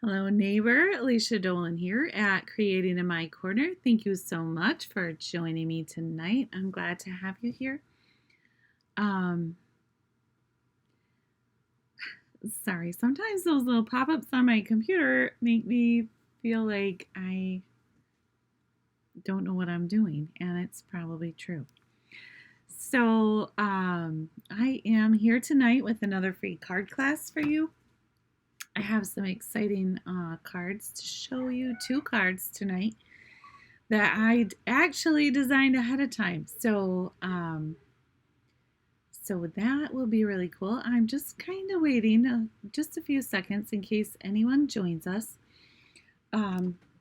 Hello, neighbor. Alicia Dolan here at Creating in My Corner. Thank you so much for joining me tonight. I'm glad to have you here. Um, Sorry, sometimes those little pop-ups on my computer make me feel like I don't know what I'm doing, and it's probably true. So, I am here tonight with another free card class for you. I have some exciting cards to show you, two cards tonight that I actually designed ahead of time. So that will be really cool. I'm just kind of waiting just a few seconds in case anyone joins us.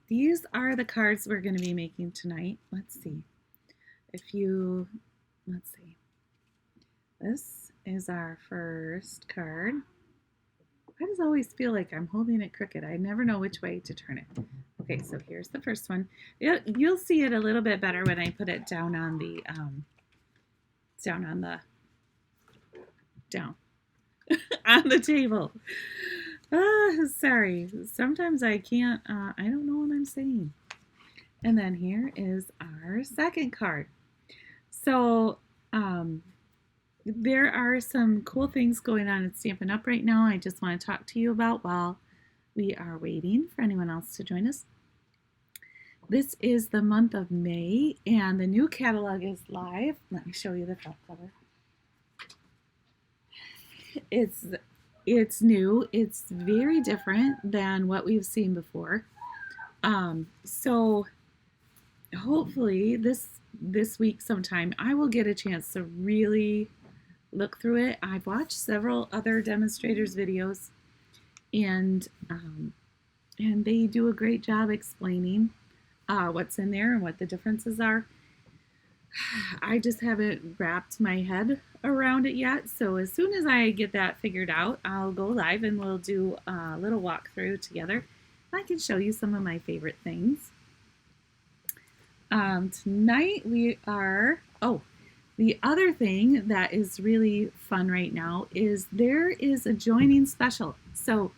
These are the cards we're going to be making tonight. Let's see. Let's see. This is our first card. I just always feel like I'm holding it crooked. I never know which way to turn it. Okay, so here's the first one. You'll see it a little bit better when I put it down on the on the table. Sorry. Sometimes I can't. I don't know what I'm saying. And then here is our second card. So there are some cool things going on at Stampin' Up right now. I just want to talk to you about while we are waiting for anyone else to join us. This is the month of May, and the new catalog is live. Let me show you the front cover. It's new. It's very different than what we've seen before. So hopefully this week sometime I will get a chance to really look through it. I've watched several other demonstrators' videos, and they do a great job explaining what's in there and what the differences are. I just haven't wrapped my head around it yet, so as soon as I get that figured out, I'll go live and we'll do a little walkthrough together. I can show you some of my favorite things. Tonight we are, the other thing that is really fun right now is there is a joining special. So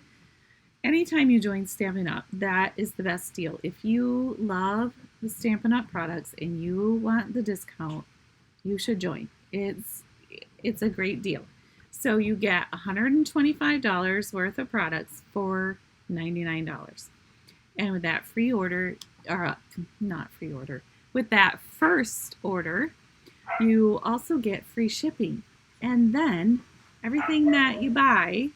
anytime you join Stampin' Up, that is the best deal. If you love the Stampin' Up products and you want the discount, you should join. It's a great deal. So you get $125 worth of products for $99. And with that free order, or not free order, with that first order, you also get free shipping. And then everything that you buy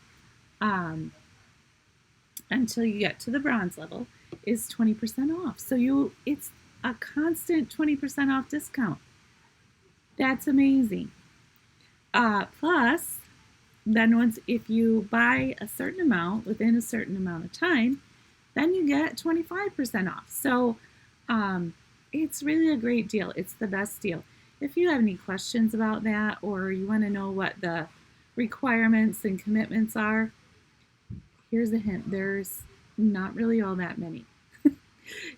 until you get to the bronze level is 20% off. So it's a constant 20% off discount. That's amazing. Plus, then if you buy a certain amount within a certain amount of time, then you get 25% off. So it's really a great deal. It's the best deal. If you have any questions about that, or you want to know what the requirements and commitments are, here's a hint. There's not really all that many.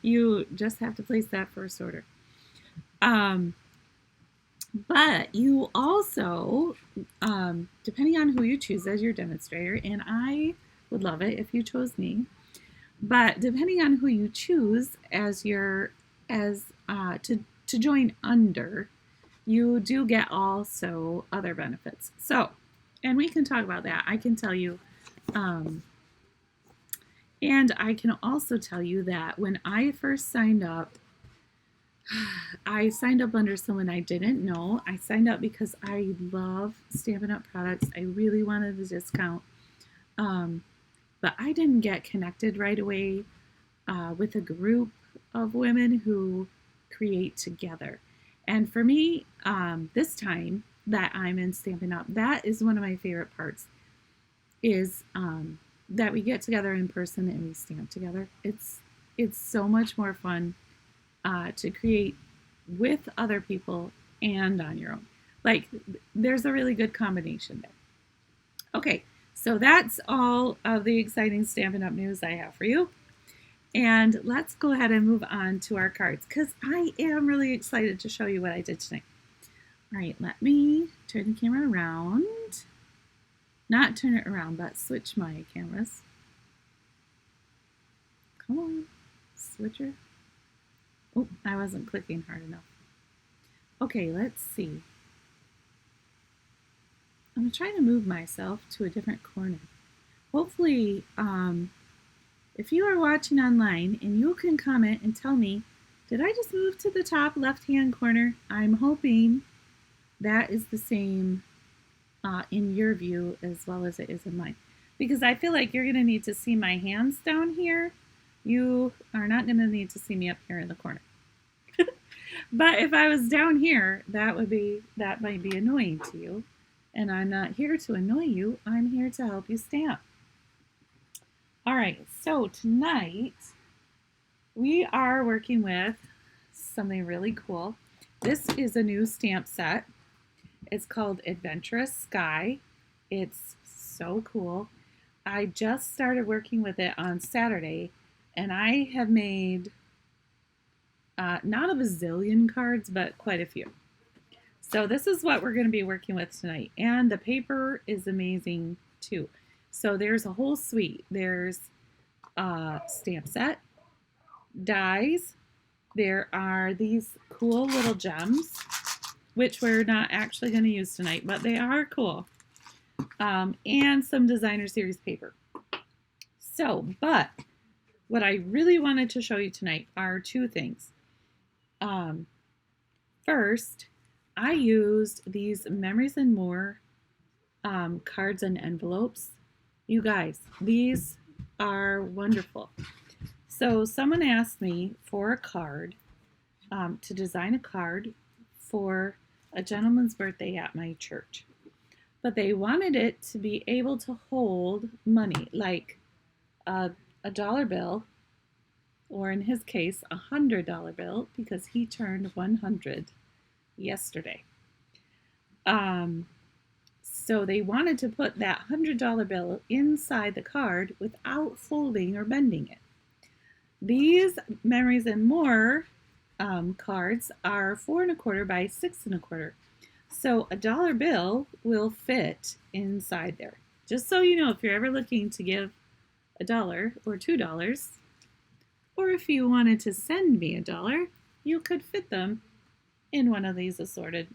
You just have to place that first order. But you also, depending on who you choose as your demonstrator, and I would love it if you chose me, but depending on who you choose to join under, you do get also other benefits. So, and we can talk about that. I can tell you, and I can also tell you that when I first signed up, I signed up under someone I didn't know. I signed up because I love Stampin' Up products. I really wanted the discount. But I didn't get connected right away with a group of women who create together. And for me, this time that I'm in Stampin' Up, that is one of my favorite parts, is that we get together in person and we stamp together. It's so much more fun to create with other people and on your own. Like, there's a really good combination there. Okay, so that's all of the exciting Stampin' Up news I have for you. And let's go ahead and move on to our cards, because I am really excited to show you what I did tonight. All right, let me turn the camera around. Not turn it around, but switch my cameras. Come on, switcher. Oh, I wasn't clicking hard enough. Okay, let's see. I'm trying to move myself to a different corner. Hopefully, if you are watching online and you can comment and tell me, did I just move to the top left-hand corner? I'm hoping that is the same in your view as well as it is in mine. Because I feel like you're going to need to see my hands down here. You are not going to need to see me up here in the corner. But if I was down here, that might be annoying to you. And I'm not here to annoy you. I'm here to help you stamp. All right, so tonight we are working with something really cool. This is a new stamp set. It's called Adventurous Sky. It's so cool. I just started working with it on Saturday, and I have made not a bazillion cards, but quite a few. So this is what we're going to be working with tonight. And the paper is amazing too. So there's a whole suite. There's a stamp set, dies. There are these cool little gems, which we're not actually going to use tonight, but they are cool. And some designer series paper. So, but what I really wanted to show you tonight are two things. First, I used these Memories and More cards and envelopes. You guys, these are wonderful. So someone asked me for a card, to design a card for a gentleman's birthday at my church. But they wanted it to be able to hold money, like a dollar bill, or in his case, $100 bill, because he turned 100 yesterday. So they wanted to put that $100 bill inside the card without folding or bending it. These Memories and More cards are 4 1/4 by 6 1/4. So a dollar bill will fit inside there. Just so you know, if you're ever looking to give $1 or $2, or if you wanted to send me $1, you could fit them in one of these assorted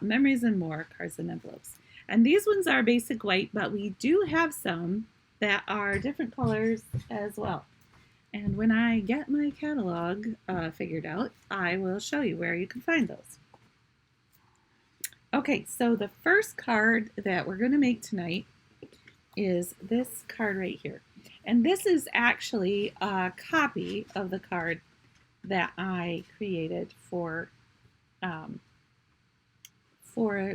Memories and More cards and envelopes. And these ones are basic white, but we do have some that are different colors as well. And when I get my catalog figured out, I will show you where you can find those. Okay, so the first card that we're going to make tonight is this card right here. And this is actually a copy of the card that I created for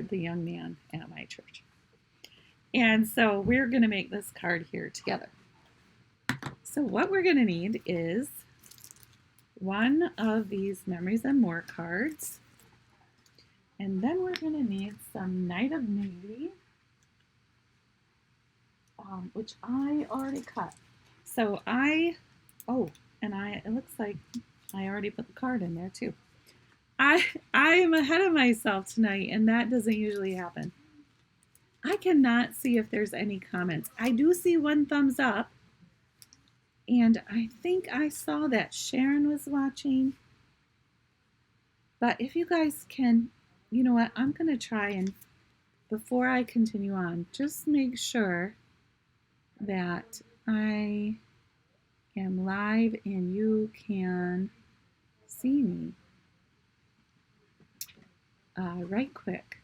the young man at my church. And so we're going to make this card here together. So what we're going to need is one of these Memories and More cards. And then we're going to need some Night of Navy, which I already cut. So it looks like I already put the card in there too. I am ahead of myself tonight, and that doesn't usually happen. I cannot see if there's any comments. I do see one thumbs up, and I think I saw that Sharon was watching. But if you guys can, you know what, I'm going to try and, before I continue on, just make sure that I am live and you can see me right quick,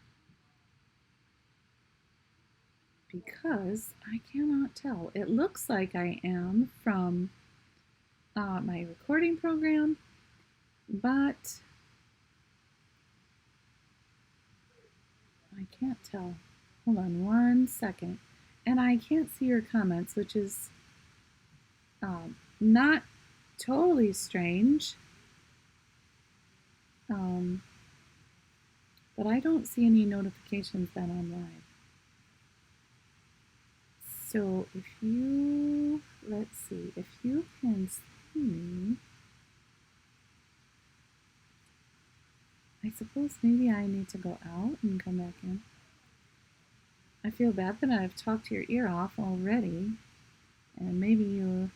because I cannot tell. It looks like I am from my recording program, but I can't tell. Hold on one second. And I can't see your comments, which is not totally strange. But I don't see any notifications that I'm live. So if you, let's see, if you can see me, I suppose maybe I need to go out and come back in. I feel bad that I've talked your ear off already, and maybe you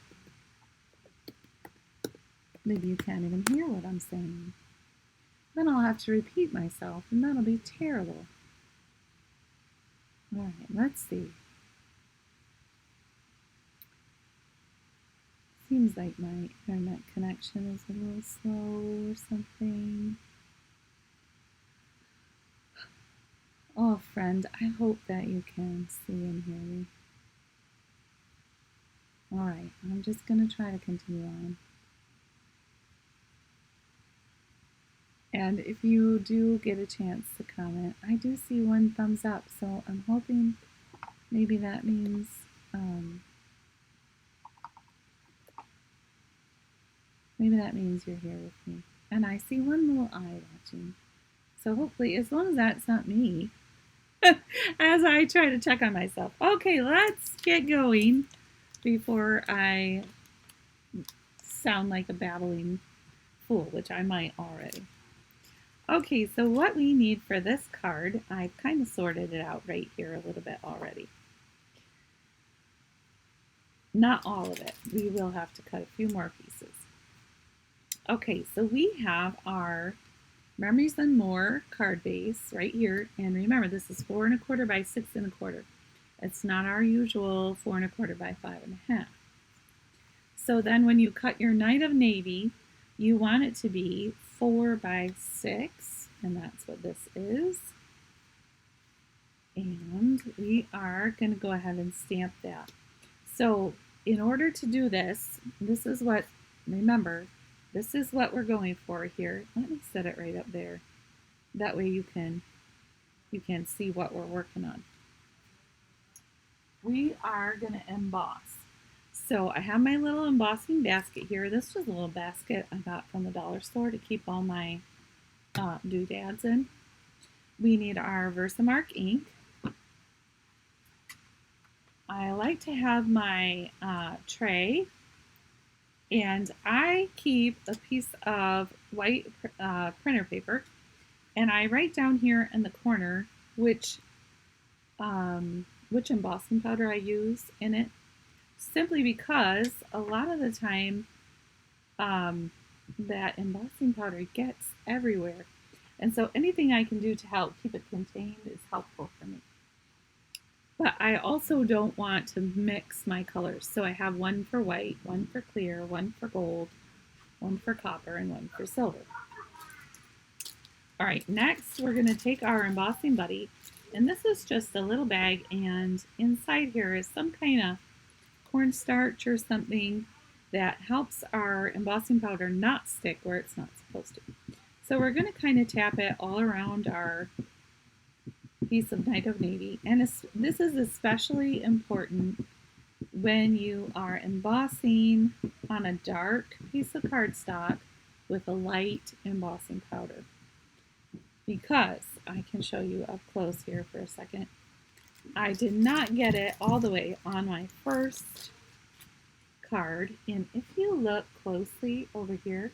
Maybe you can't even hear what I'm saying. Then I'll have to repeat myself, and that'll be terrible. All right, let's see. Seems like my internet connection is a little slow or something. Oh, friend, I hope that you can see and hear me. All right, I'm just going to try to continue on. And if you do get a chance to comment, I do see one thumbs up, so I'm hoping maybe that means you're here with me. And I see one little eye watching. So hopefully, as long as that's not me, as I try to check on myself. Okay, let's get going before I sound like a babbling fool, which I might already. Okay, so what we need for this card, I've kind of sorted it out right here a little bit already. Not all of it. We will have to cut a few more pieces. Okay, so we have our Memories and More card base right here. And remember, this is 4 1/4 by 6 1/4. It's not our usual 4 1/4 by 5 1/2. So then when you cut your Knight of Navy, you want it to be 4 by 6, and that's what this is. And we are going to go ahead and stamp that. So in order to do this, this is what, remember, this is what we're going for here. Let me set it right up there. That way you can see what we're working on. We are going to emboss. So I have my little embossing basket here. This was a little basket I got from the dollar store to keep all my doodads in. We need our Versamark ink. I like to have my tray, and I keep a piece of white printer paper, and I write down here in the corner which embossing powder I use in it, simply because a lot of the time that embossing powder gets everywhere, and so anything I can do to help keep it contained is helpful for me. But I also don't want to mix my colors, so I have one for white, one for clear, one for gold, one for copper, and one for silver. All right, next we're going to take our embossing buddy, and this is just a little bag, and inside here is some kind of cornstarch or something that helps our embossing powder not stick where it's not supposed to. So we're going to kind of tap it all around our piece of Knight of Navy, and this is especially important when you are embossing on a dark piece of cardstock with a light embossing powder, because I can show you up close here for a second. I did not get it all the way on my first card, and if you look closely over here,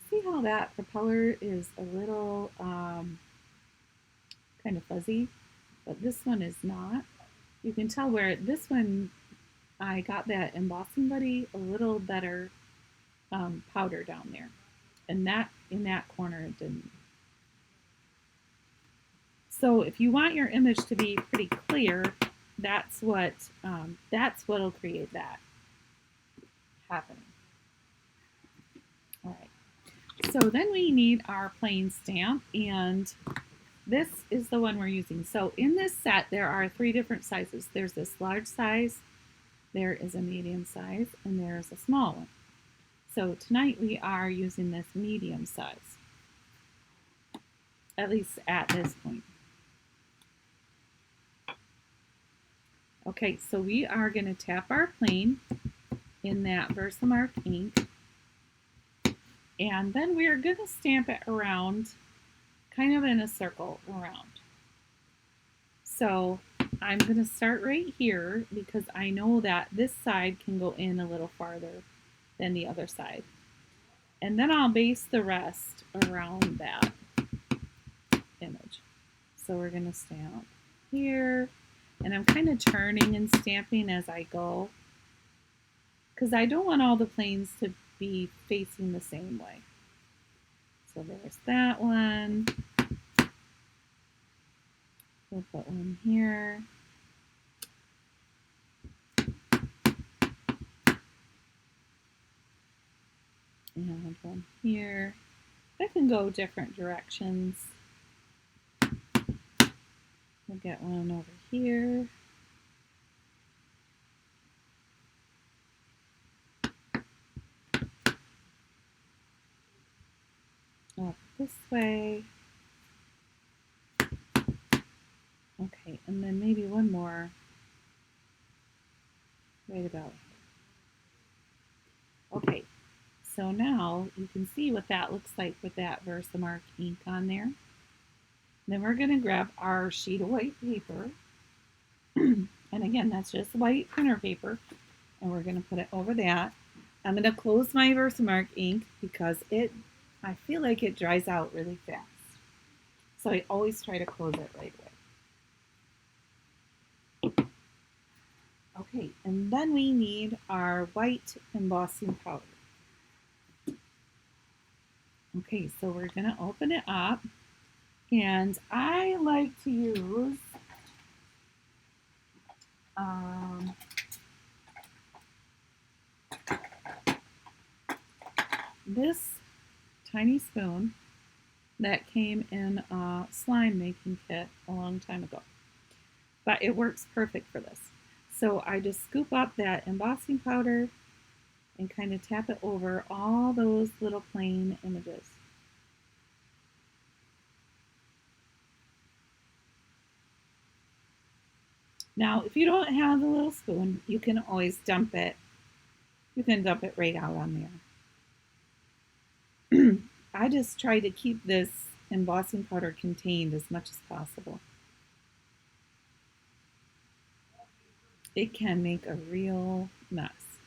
see how that propeller is a little kind of fuzzy, but this one is not. You can tell where this one, I got that embossing buddy a little better powder down there, and that in that corner it didn't. So if you want your image to be pretty clear, that's what'll create that happening. All right. So then we need our plain stamp, and this is the one we're using. So in this set, there are 3 different sizes. There's this large size, there is a medium size, and there is a small one. So tonight we are using this medium size, at least at this point. Okay, so we are going to tap our plain in that Versamark ink, and then we are going to stamp it around, kind of in a circle around. So I'm going to start right here because I know that this side can go in a little farther than the other side. And then I'll base the rest around that image. So we're going to stamp here, and I'm kind of turning and stamping as I go, because I don't want all the planes to be facing the same way. So there's that one. We'll put one here. And one here. I can go different directions. We'll get one over here. Up this way. Okay, and then maybe one more right about here. Okay, so now you can see what that looks like with that Versamark ink on there. Then we're going to grab our sheet of white paper. And again, that's just white printer paper. And we're going to put it over that. I'm going to close my Versamark ink because I feel like it dries out really fast. So I always try to close it right away. Okay, and then we need our white embossing powder. Okay, so we're going to open it up. And I like to use this tiny spoon that came in a slime making kit a long time ago. But it works perfect for this. So I just scoop up that embossing powder and kind of tap it over all those little plain images. Now, if you don't have the little spoon, you can always dump it. You can dump it right out on there. I just try to keep this embossing powder contained as much as possible. It can make a real mess.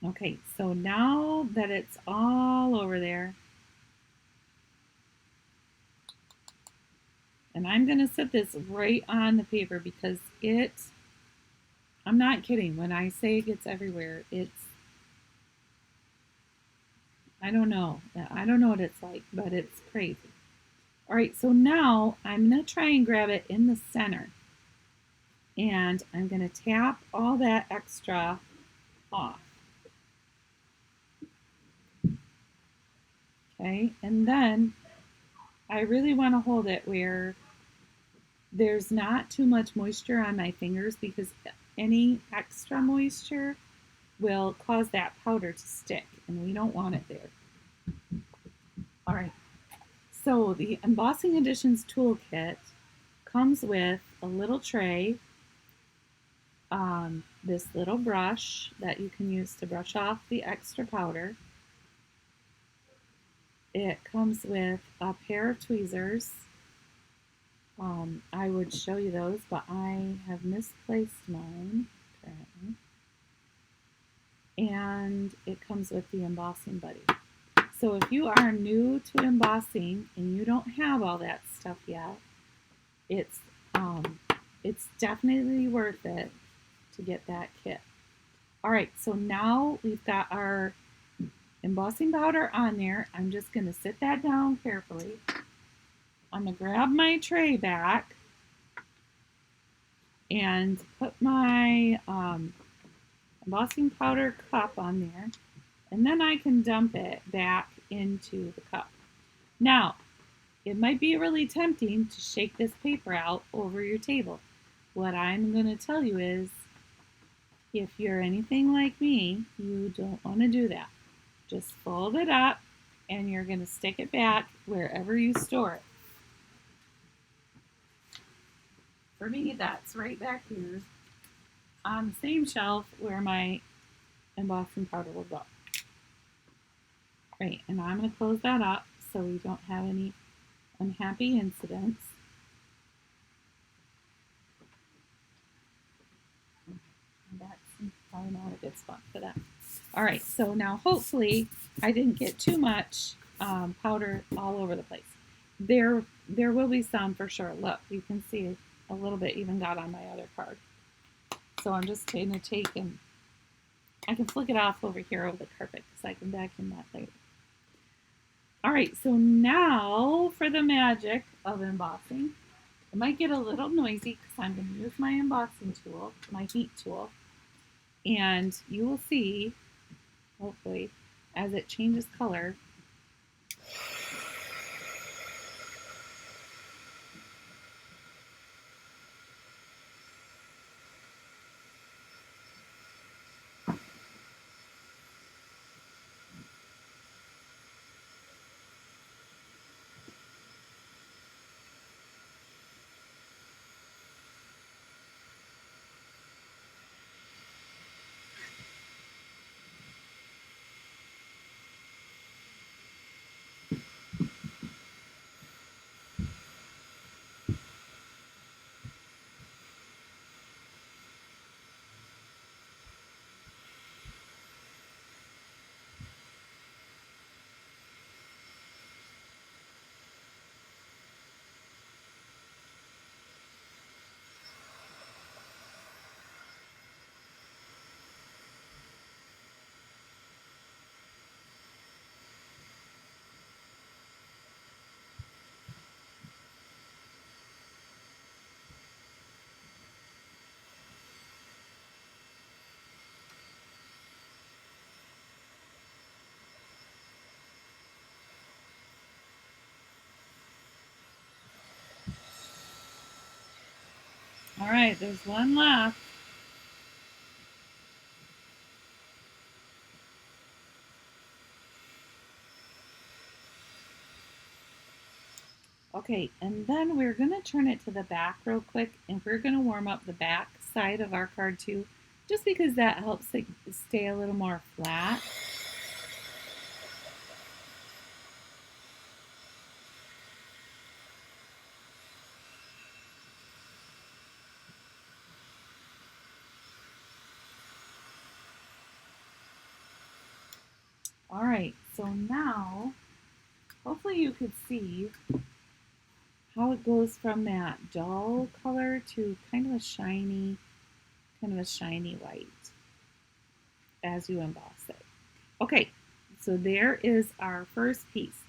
Okay, so now that it's all over there, and I'm going to set this right on the paper because I'm not kidding. When I say it gets everywhere, I don't know. I don't know what it's like, but it's crazy. All right, so now I'm going to try and grab it in the center. And I'm going to tap all that extra off. Okay, and then I really want to hold it where there's not too much moisture on my fingers because any extra moisture will cause that powder to stick and we don't want it there. All right, so the Embossing Editions toolkit comes with a little tray, this little brush that you can use to brush off the extra powder. It comes with a pair of tweezers. I would show you those, but I have misplaced mine currently. And it comes with the embossing buddy. So if you are new to embossing and you don't have all that stuff yet, it's definitely worth it to get that kit. All right, so now we've got our embossing powder on there. I'm just going to sit that down carefully. I'm going to grab my tray back and put my embossing powder cup on there, and then I can dump it back into the cup. Now, it might be really tempting to shake this paper out over your table. What I'm going to tell you is, if you're anything like me, you don't want to do that. Just fold it up and you're going to stick it back wherever you store it. For me, that's right back here on the same shelf where my embossing powder will go. Right, and I'm going to close that up so we don't have any unhappy incidents. That's probably not a good spot for that. All right, so now hopefully I didn't get too much powder all over the place. There will be some for sure. Look, you can see a little bit even got on my other card. So I'm just going to take and I can flick it off over here over the carpet because I can vacuum that later. All right, so now for the magic of embossing. It might get a little noisy because I'm going to use my embossing tool, my heat tool, and you will see, hopefully, as it changes color. All right, there's one left. Okay, and then we're going to turn it to the back real quick, and we're going to warm up the back side of our card too, just because that helps it stay a little more flat. All right, so now hopefully you could see how it goes from that dull color to kind of a shiny white as you emboss it. Okay, so there is our first piece.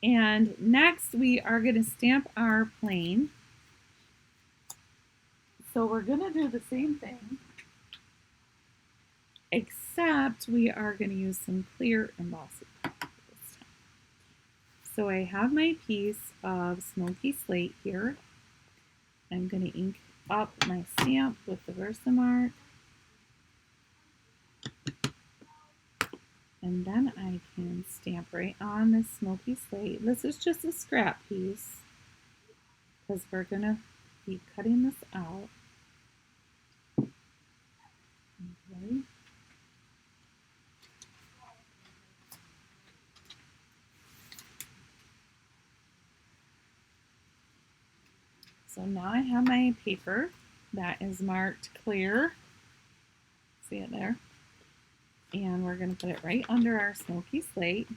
And next we are going to stamp our plane. So we're going to do the same thing, except we are going to use some clear embossing this time. So I have my piece of smoky slate here. I'm going to ink up my stamp with the Versamark. And then I can stamp right on this smoky slate. This is just a scrap piece because we're going to be cutting this out. Okay. So now I have my paper that is marked clear. See it there? And we're going to put it right under our smoky slate.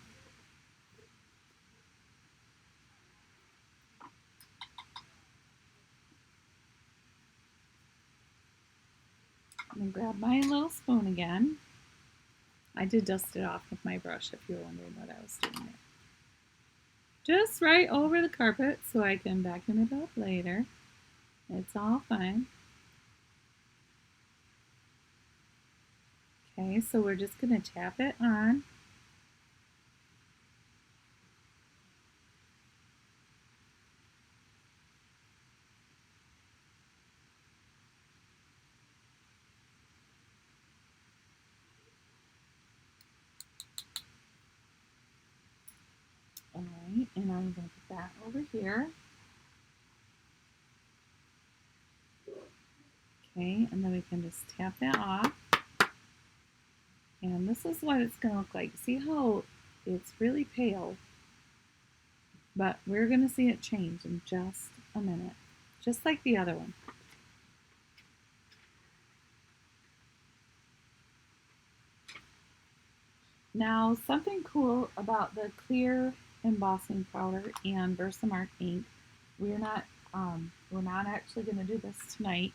I'm going to grab my little spoon again. I did dust it off with my brush if you were wondering what I was doing there. Just right over the carpet so I can vacuum it up later. It's all fine. Okay, so we're just going to tap it on. All right, and I'm going to put that over here. Okay, and then we can just tap that off. And this is what it's going to look like. See how it's really pale? But we're going to see it change in just a minute, just like the other one. Now, something cool about the clear embossing powder and Versamark ink, we're not actually going to do this tonight,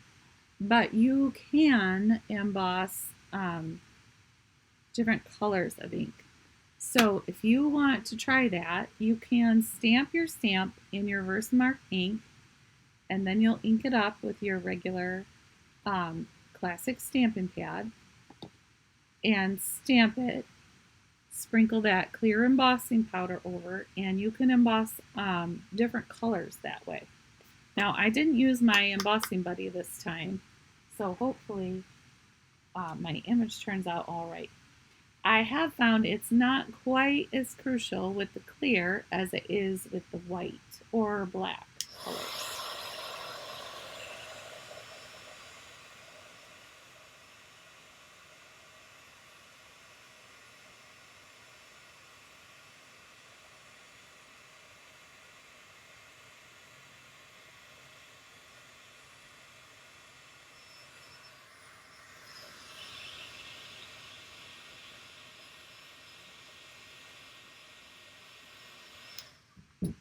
but you can emboss different colors of ink. So if you want to try that, you can stamp your stamp in your Versamark ink, and then you'll ink it up with your regular classic Stampin' Pad and stamp it. Sprinkle that clear embossing powder over, and you can emboss different colors that way. Now, I didn't use my embossing buddy this time, so hopefully my image turns out all right. I have found it's not quite as crucial with the clear as it is with the white or black colors.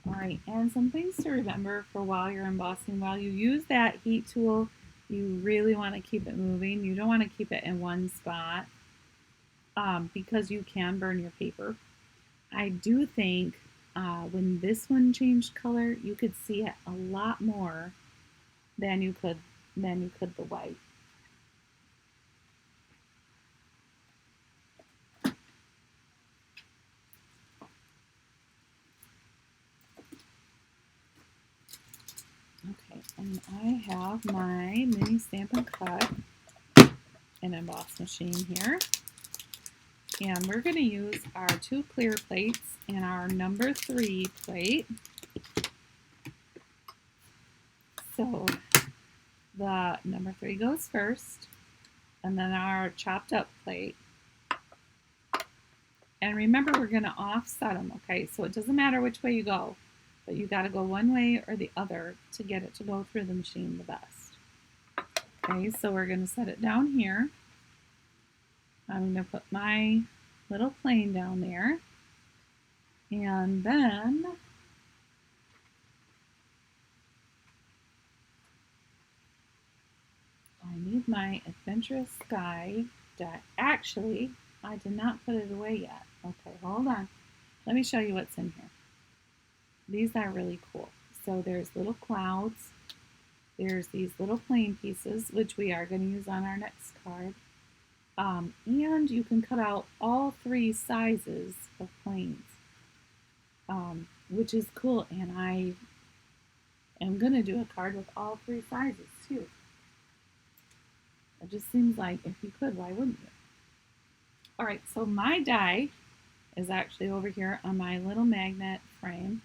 Alright, and some things to remember for while you're embossing. While you use that heat tool, you really want to keep it moving. You don't want to keep it in one spot because you can burn your paper. I do think when this one changed color, you could see it a lot more than you could the white. Okay, and I have my mini Stampin' Cut and emboss machine here. And we're going to use our 2 clear plates and our number 3 plate. So the number 3 goes first, and then our chopped up plate. And remember, we're going to offset them, okay? So it doesn't matter which way you go, but you got to go one way or the other to get it to go through the machine the best. Okay, so we're going to set it down here. I'm going to put my little plane down there. And then I need my Adventurous guide. Actually, I did not put it away yet. Okay, hold on. Let me show you what's in here. These are really cool. So there's little clouds. There's these little plane pieces, which we are going to use on our next card. And you can cut out all 3 sizes of planes, which is cool. And I am going to do a card with all 3 sizes too. It just seems like if you could, why wouldn't you? All right, so my die is actually over here on my little magnet frame.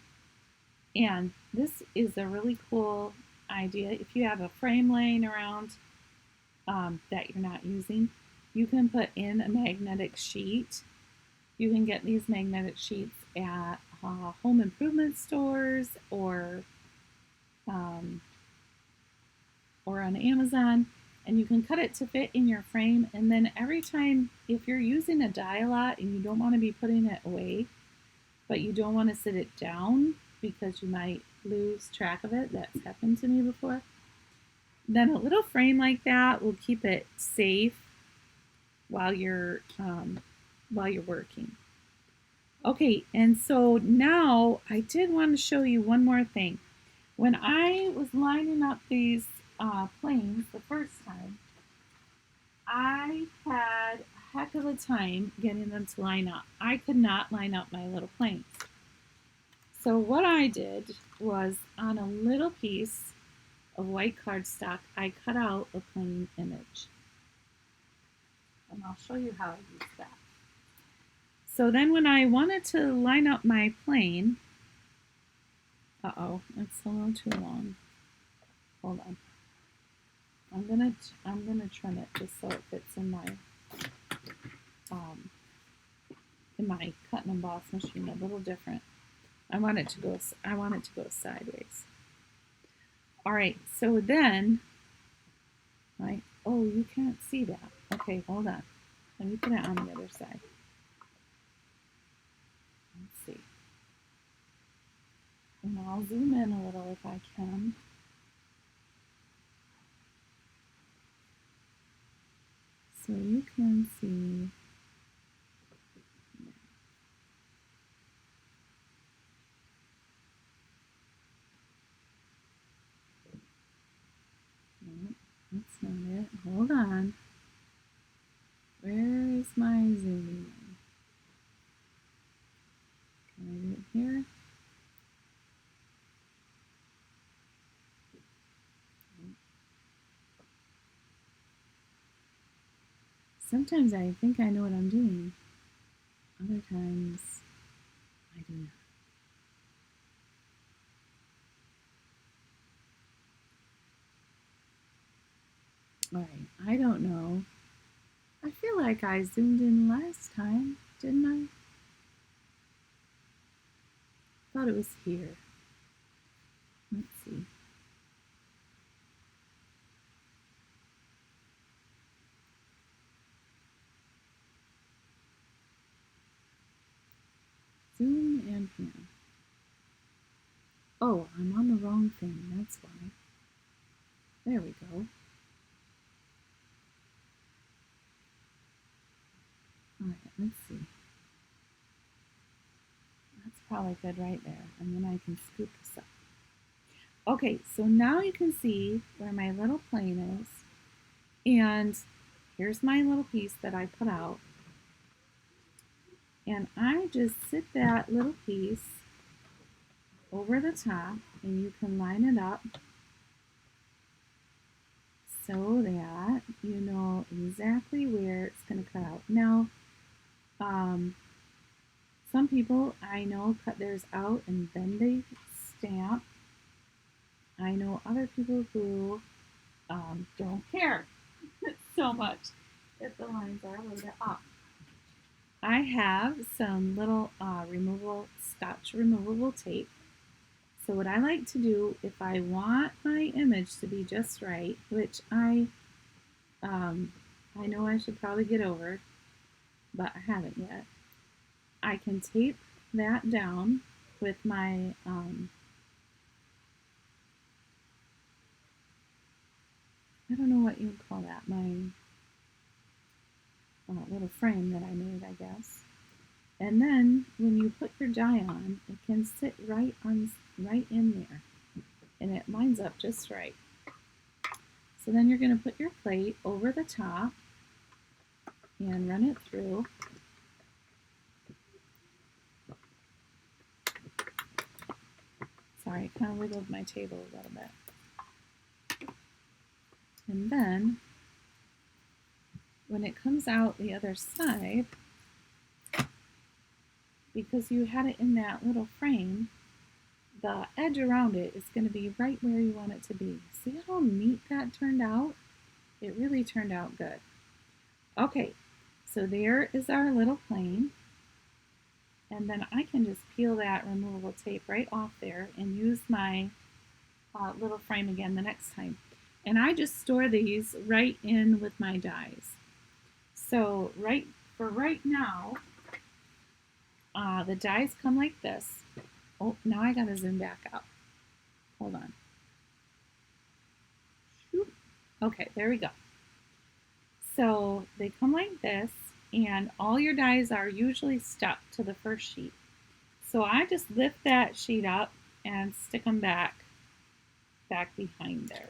And this is a really cool idea. If you have a frame laying around that you're not using, you can put in a magnetic sheet. You can get these magnetic sheets at home improvement stores or on Amazon, and you can cut it to fit in your frame. And then every time, if you're using a die a lot and you don't want to be putting it away, but you don't want to sit it down because you might lose track of it, that's happened to me before, then a little frame like that will keep it safe while you're working. Okay, and so now I did want to show you one more thing. When I was lining up these planes the first time, I had a heck of a time getting them to line up. I could not line up my little planes. So what I did was, on a little piece of white cardstock, I cut out a plane image. And I'll show you how I use that. So then when I wanted to line up my plane, it's a little too long. Hold on. I'm gonna trim it just so it fits in my cut and emboss machine a little different. I want it to go sideways. All right, so then oh, you can't see that. Okay, hold on. Let me put it on the other side. Let's see. And I'll zoom in a little if I can. So you can see Sometimes I think I know what I'm doing. Other times I do not. Alright, I don't know. I feel like I zoomed in last time, didn't I? Thought it was here. Let's see. Zoom and pan. Oh, I'm on the wrong thing, that's why. There we go. Alright, let's see. That's probably good right there. And then I can scoop this up. Okay, so now you can see where my little plane is. And here's my little piece that I put out. And I just sit that little piece over the top, and you can line it up so that you know exactly where it's going to cut out. Now, some people I know cut theirs out and then they stamp. I know other people who don't care so much if the lines are a little bit off. I have some little Scotch removable tape. So what I like to do, if I want my image to be just right, which I know I should probably get over, but I haven't yet, I can tape that down with my I don't know what you would call that, my little frame that I made, I guess. And then when you put your die on, it can sit right in there, and it lines up just right. So then you're going to put your plate over the top and run it through. Sorry, I kind of wiggled my table a little bit. And then when it comes out the other side, because you had it in that little frame, the edge around it is going to be right where you want it to be. See how neat that turned out? It really turned out good. Okay, so there is our little plane. And then I can just peel that removable tape right off there and use my little frame again the next time. And I just store these right in with my dies. So for right now, the dies come like this. Oh, now I gotta zoom back out. Hold on. Okay, there we go. So they come like this, and all your dies are usually stuck to the first sheet. So I just lift that sheet up and stick them back behind there.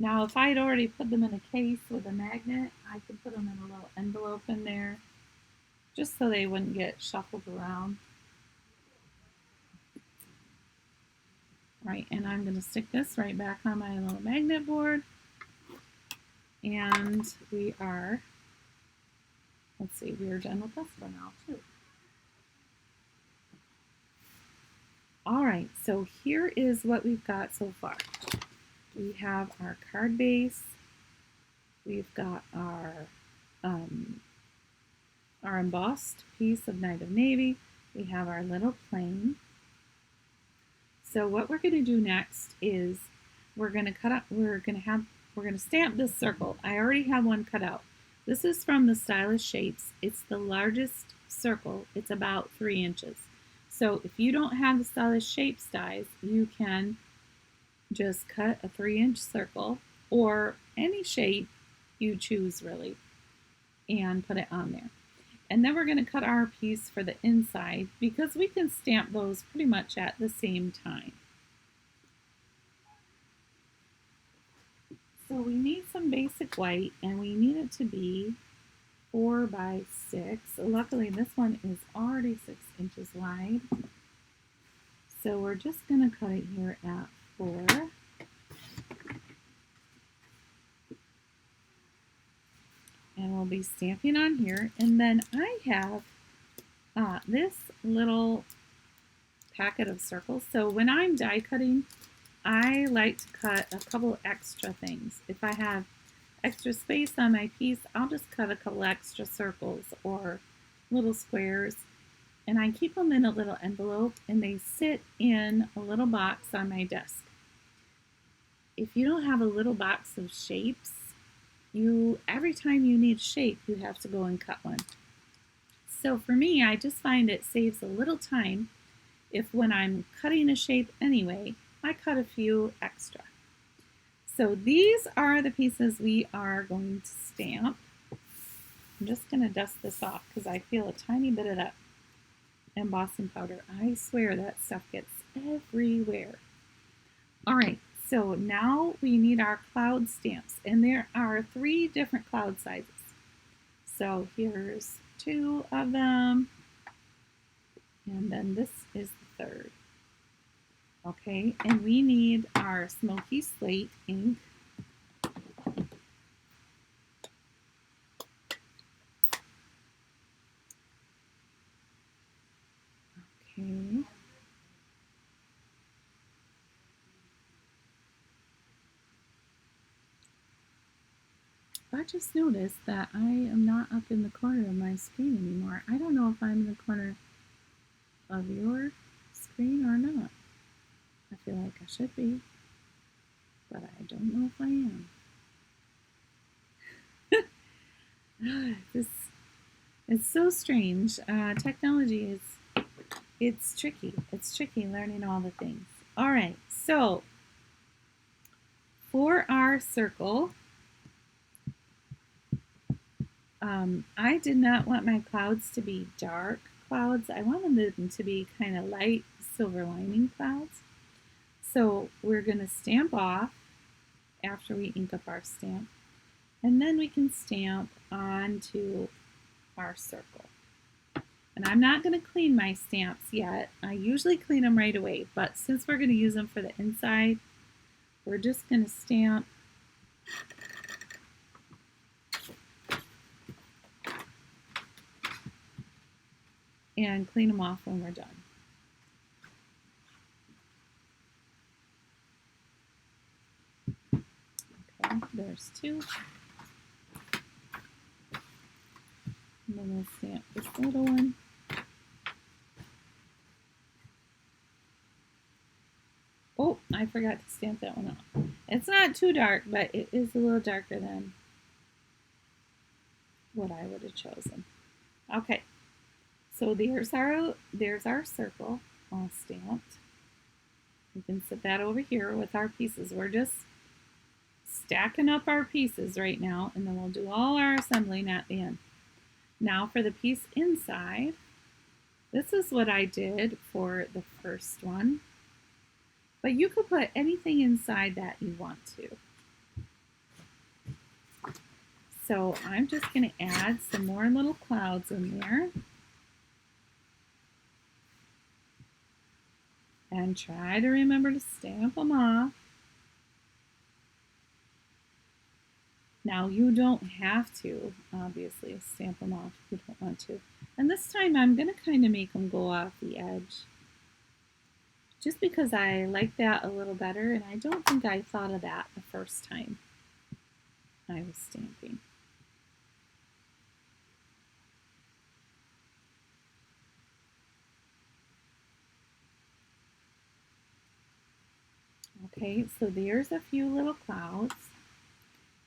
Now, if I had already put them in a case with a magnet, I could put them in a little envelope in there, just so they wouldn't get shuffled around. Right, and I'm going to stick this right back on my little magnet board. And we are done with this for now too. All right, so here is what we've got so far. We have our card base. We've got our embossed piece of Night of Navy. We have our little plane. So what we're going to do next is we're going to stamp this circle. I already have one cut out. This is from the Stylish Shapes. It's the largest circle. It's about 3 inches. So if you don't have the Stylish Shapes dies, you can just cut a 3-inch circle or any shape you choose really and put it on there. And then we're going to cut our piece for the inside because we can stamp those pretty much at the same time. So we need some basic white, and we need it to be 4 by 6. Luckily this one is already 6 inches wide. So we're just going to cut it here at 4. be stamping on here, and then I have this little packet of circles. So when I'm die cutting, I like to cut a couple extra things. If I have extra space on my piece, I'll just cut a couple extra circles or little squares, and I keep them in a little envelope, and they sit in a little box on my desk. If you don't have a little box of shapes, every time you need a shape, you have to go and cut one. So for me, I just find it saves a little time if when I'm cutting a shape anyway, I cut a few extra. So these are the pieces we are going to stamp. I'm just going to dust this off because I feel a tiny bit of that embossing powder. I swear that stuff gets everywhere. All right, so now we need our cloud stamps, and there are 3 different cloud sizes. So here's 2 of them, and then this is the 3rd. Okay, and we need our smoky slate ink. Okay. I just noticed that I am not up in the corner of my screen anymore. I don't know if I'm in the corner of your screen or not. I feel like I should be, but I don't know if I am. It's so strange. Technology it's tricky. It's tricky learning all the things. All right, so for our circle, I did not want my clouds to be dark clouds. I wanted them to be kind of light silver lining clouds. So we're going to stamp off after we ink up our stamp, and then we can stamp onto our circle. And I'm not going to clean my stamps yet. I usually clean them right away, but since we're going to use them for the inside, we're just going to stamp and clean them off when we're done. Okay, there's 2. And then we'll stamp this little one. Oh, I forgot to stamp that one off. It's not too dark, but it is a little darker than what I would have chosen. Okay, so there's our circle all stamped. We can set that over here with our pieces. We're just stacking up our pieces right now, and then we'll do all our assembling at the end. Now for the piece inside, this is what I did for the first one, but you could put anything inside that you want to. So I'm just going to add some more little clouds in there. And try to remember to stamp them off. Now you don't have to, obviously, stamp them off if you don't want to. And this time I'm going to kind of make them go off the edge. Just because I like that a little better, and I don't think I thought of that the first time I was stamping. Okay, so there's a few little clouds.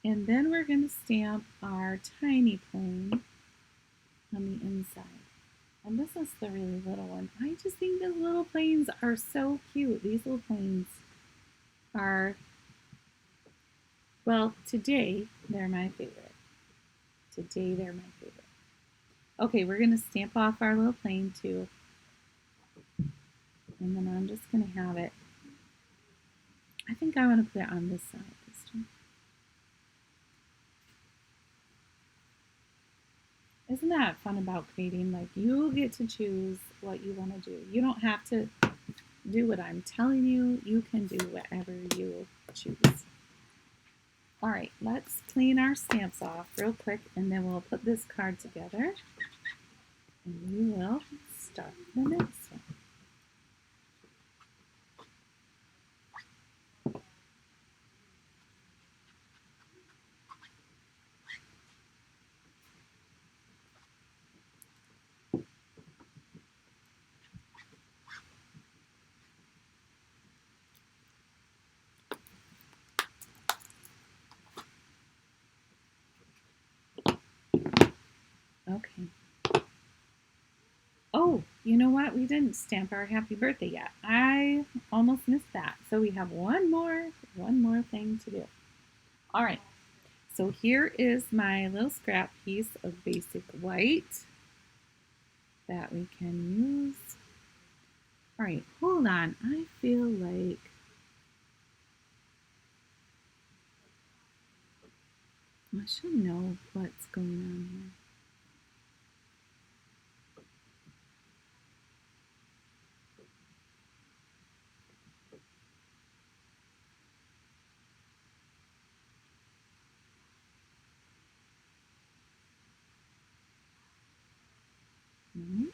And then we're going to stamp our tiny plane on the inside. And this is the really little one. I just think these little planes are so cute. These little planes are, well, today they're my favorite. Today they're my favorite. Okay, we're going to stamp off our little plane too. And then I'm just going to have it. I think I want to put it on this side this time. Isn't that fun about creating? Like, you get to choose what you want to do. You don't have to do what I'm telling you. You can do whatever you choose. All right, let's clean our stamps off real quick, and then we'll put this card together, and we will start the next one. Okay. Oh, you know what? We didn't stamp our happy birthday yet. I almost missed that. So we have one more thing to do. All right. So here is my little scrap piece of basic white that we can use. All right, hold on. I feel like I should know what's going on here. Mhm.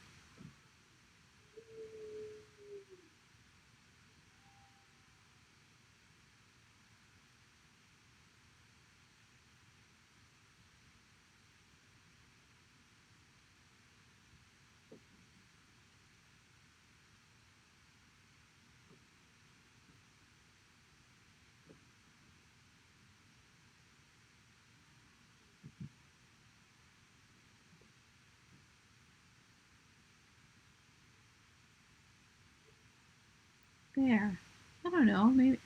There. I don't know. Maybe.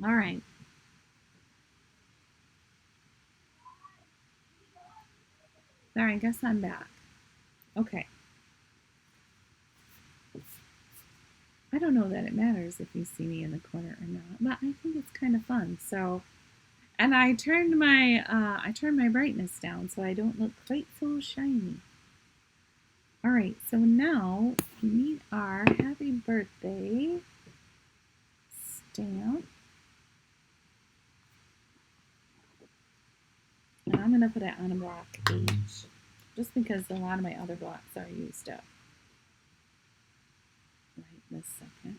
All right. There, I guess I'm back. Okay. I don't know that it matters if you see me in the corner or not, but I think it's kind of fun. So, and I turned my brightness down so I don't look quite so shiny. All right, so now we need our happy birthday stamp. And I'm going to put it on a block H, just because a lot of my other blocks are used up right this second.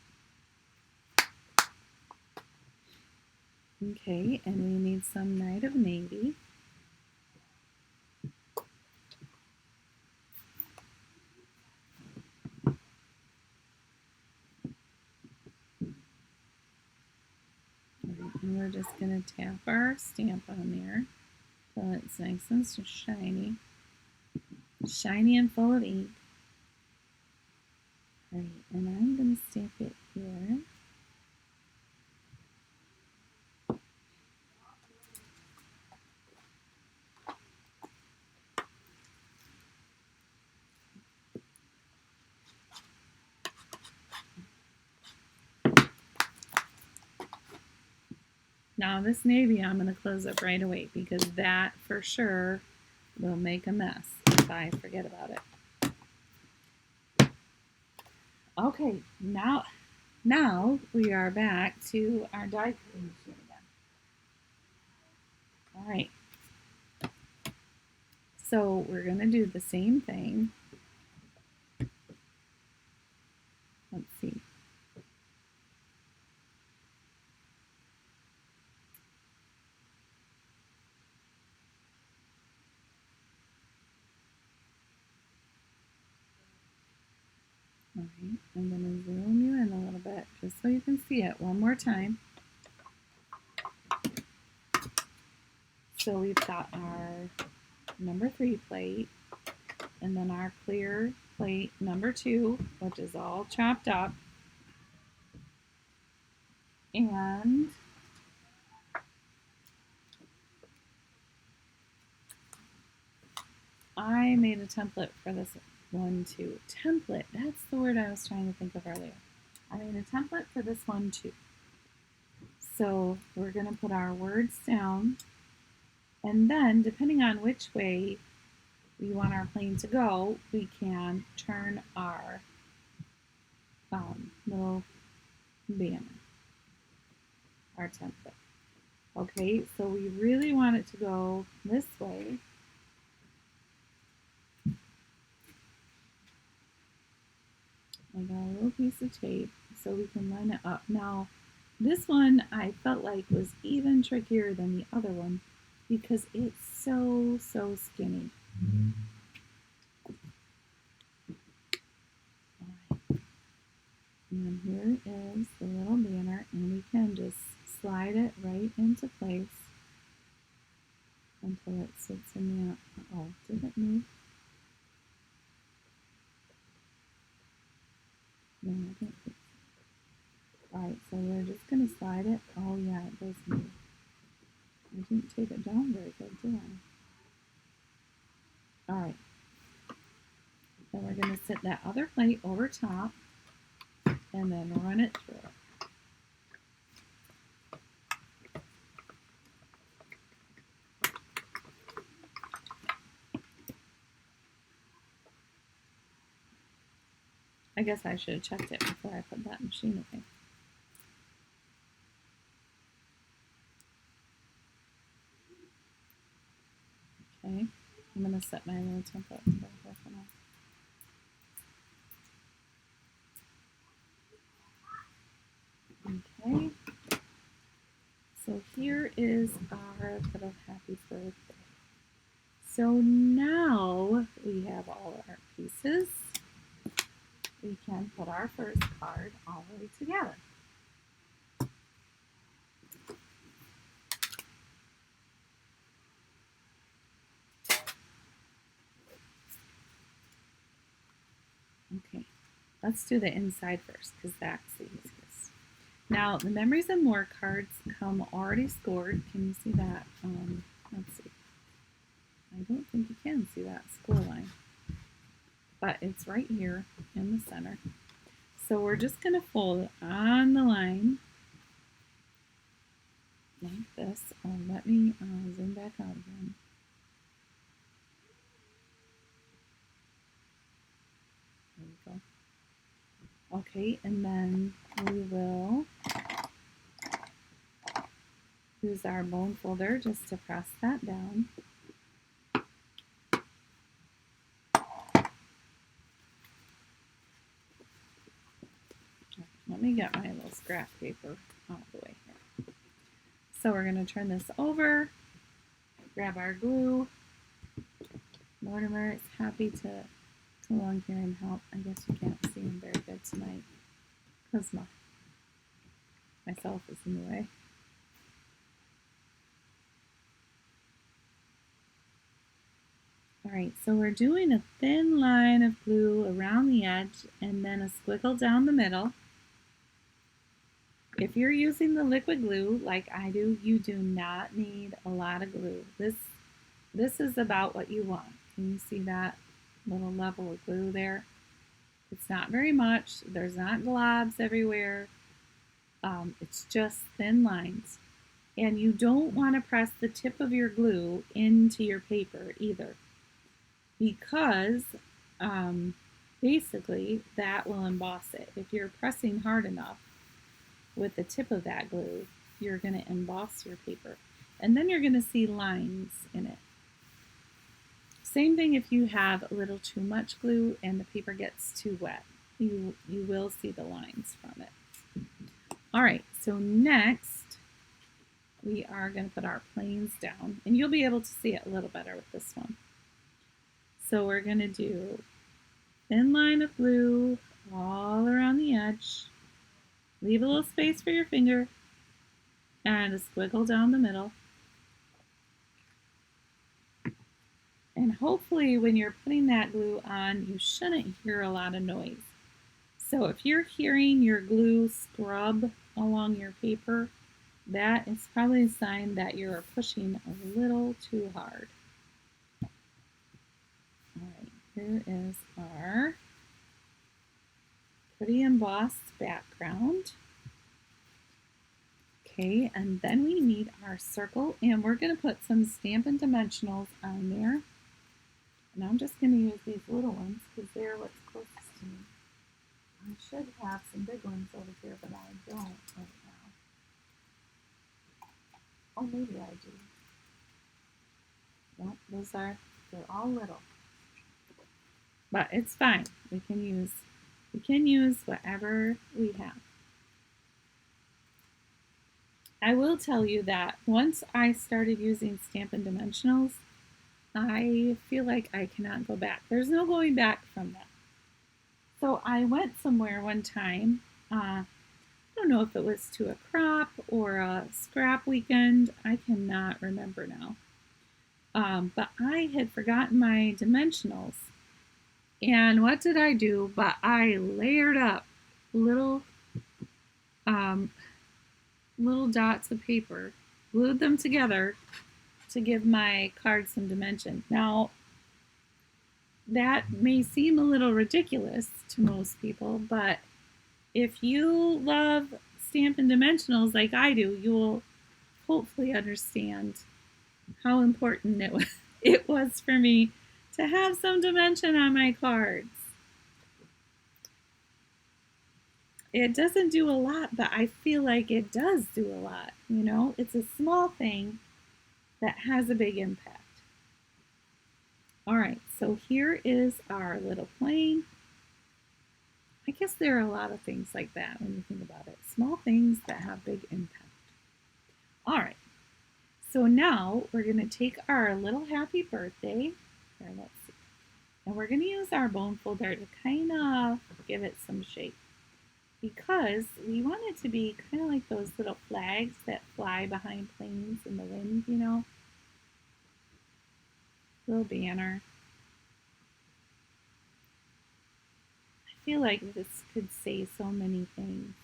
Okay, and we need some Night of Navy. And we're just going to tap our stamp on there so it's nice and shiny. Shiny and full of ink. All right, and I'm going to stamp it here. Now this navy I'm going to close up right away because that for sure will make a mess if I forget about it. Okay, now we are back to our die cutting machine again. All right. So we're going to do the same thing. Let's see. All right, I'm going to zoom you in a little bit just so you can see it one more time. So we've got our number 3 plate, and then our clear plate number 2, which is all chopped up. And I made a template for this one too. Template, that's the word I was trying to think of earlier. I made a template for this one too. So we're going to put our words down, and then depending on which way we want our plane to go, we can turn our little banner, our template. Okay, so we really want it to go this way. I got a little piece of tape so we can line it up. Now, this one I felt like was even trickier than the other one because it's so skinny. Alright. And here is the little banner, and we can just slide it right into place until it sits in the, oh, did it move? No, I don't think so. Alright, so we're just going to slide it. Oh yeah, it does move. I didn't tape it down very good, did I? Alright. Then we're going to sit that other plate over top and then run it through. I guess I should have checked it before I put that machine away. Okay, I'm going to set my little template for now. Okay, so here is our little happy birthday. So now we have all our pieces. We can put our first card all the way together. Okay, let's do the inside first because that's the easiest. Now the Memories and More cards come already scored. Can you see that? Let's see. I don't think you can see that score line, but it's right here in the center. So we're just going to fold it on the line like this. Oh, let me zoom back out again. There we go. Okay, and then we will use our bone folder just to press that down. Let me get my little scrap paper out of the way here. So we're going to turn this over, grab our glue. Mortimer is happy to come along here and help. I guess you can't see him very good tonight because myself is in the way. Alright, so we're doing a thin line of glue around the edge and then a squiggle down the middle. If you're using the liquid glue like I do, you do not need a lot of glue. This is about what you want. Can you see that little level of glue there? It's not very much. There's not globs everywhere. It's just thin lines. And you don't want to press the tip of your glue into your paper either, because basically that will emboss it. If you're pressing hard enough with the tip of that glue, you're going to emboss your paper. And then you're going to see lines in it. Same thing if you have a little too much glue and the paper gets too wet. You will see the lines from it. Alright, so next we are going to put our planes down, and you'll be able to see it a little better with this one. So we're going to do thin line of glue all around the edge. Leave a little space for your finger and a squiggle down the middle. And hopefully when you're putting that glue on, you shouldn't hear a lot of noise. So if you're hearing your glue scrub along your paper, that is probably a sign that you're pushing a little too hard. Alright, here is our pretty embossed background. Okay, and then we need our circle, and we're going to put some Stampin' Dimensionals on there. And I'm just going to use these little ones because they're what's closest to me. I should have some big ones over here, but I don't right now. Oh, maybe I do. No, they're all little. But it's fine. We can use whatever we have. I will tell you that once I started using Stampin' Dimensionals, I feel like I cannot go back. There's no going back from that. So I went somewhere one time. I don't know if it was to a crop or a scrap weekend. I cannot remember now. But I had forgotten my dimensionals. And what did I do? But I layered up little um, little dots of paper, glued them together to give my card some dimension. Now, that may seem a little ridiculous to most people, but if you love Stampin' Dimensionals like I do, you will hopefully understand how important it was for me to have some dimension on my cards. It doesn't do a lot, but I feel like it does do a lot. You know, it's a small thing that has a big impact. All right, so here is our little plane. I guess there are a lot of things like that when you think about it. Small things that have big impact. All right, so now we're going to take our little happy birthday. Here, let's see. And we're going to use our bone folder to kind of give it some shape, because we want it to be kind of like those little flags that fly behind planes in the wind, you know. Little banner. I feel like this could say so many things.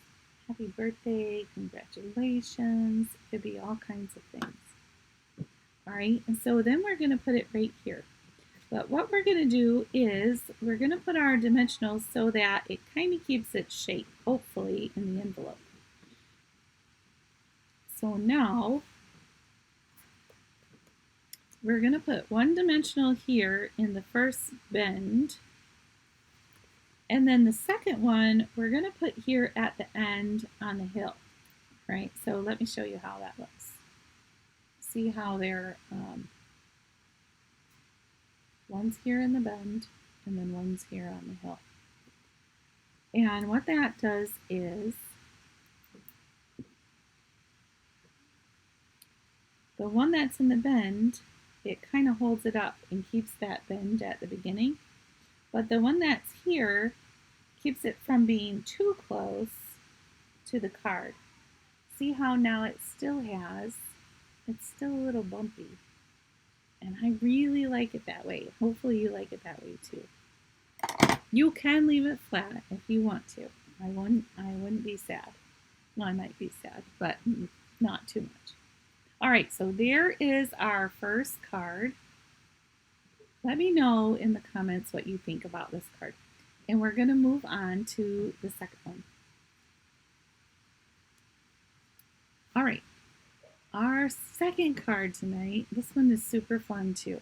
Happy birthday, congratulations. It could be all kinds of things. All right, and so then we're going to put it right here. But what we're going to do is we're going to put our dimensionals so that it kind of keeps its shape, hopefully, in the envelope. So now we're going to put one dimensional here in the first bend. And then the second one we're going to put here at the end on the hill, right? So let me show you how that looks. See how they're, one's here in the bend and then one's here on the hill. And what that does is the one that's in the bend, it kind of holds it up and keeps that bend at the beginning. But the one that's here keeps it from being too close to the card. See how now it's still a little bumpy. And I really like it that way. Hopefully you like it that way too. You can leave it flat if you want to. I wouldn't be sad. Well, I might be sad, but not too much. All right, so there is our first card. Let me know in the comments what you think about this card. And we're going to move on to the second one. All right, our second card tonight, this one is super fun too.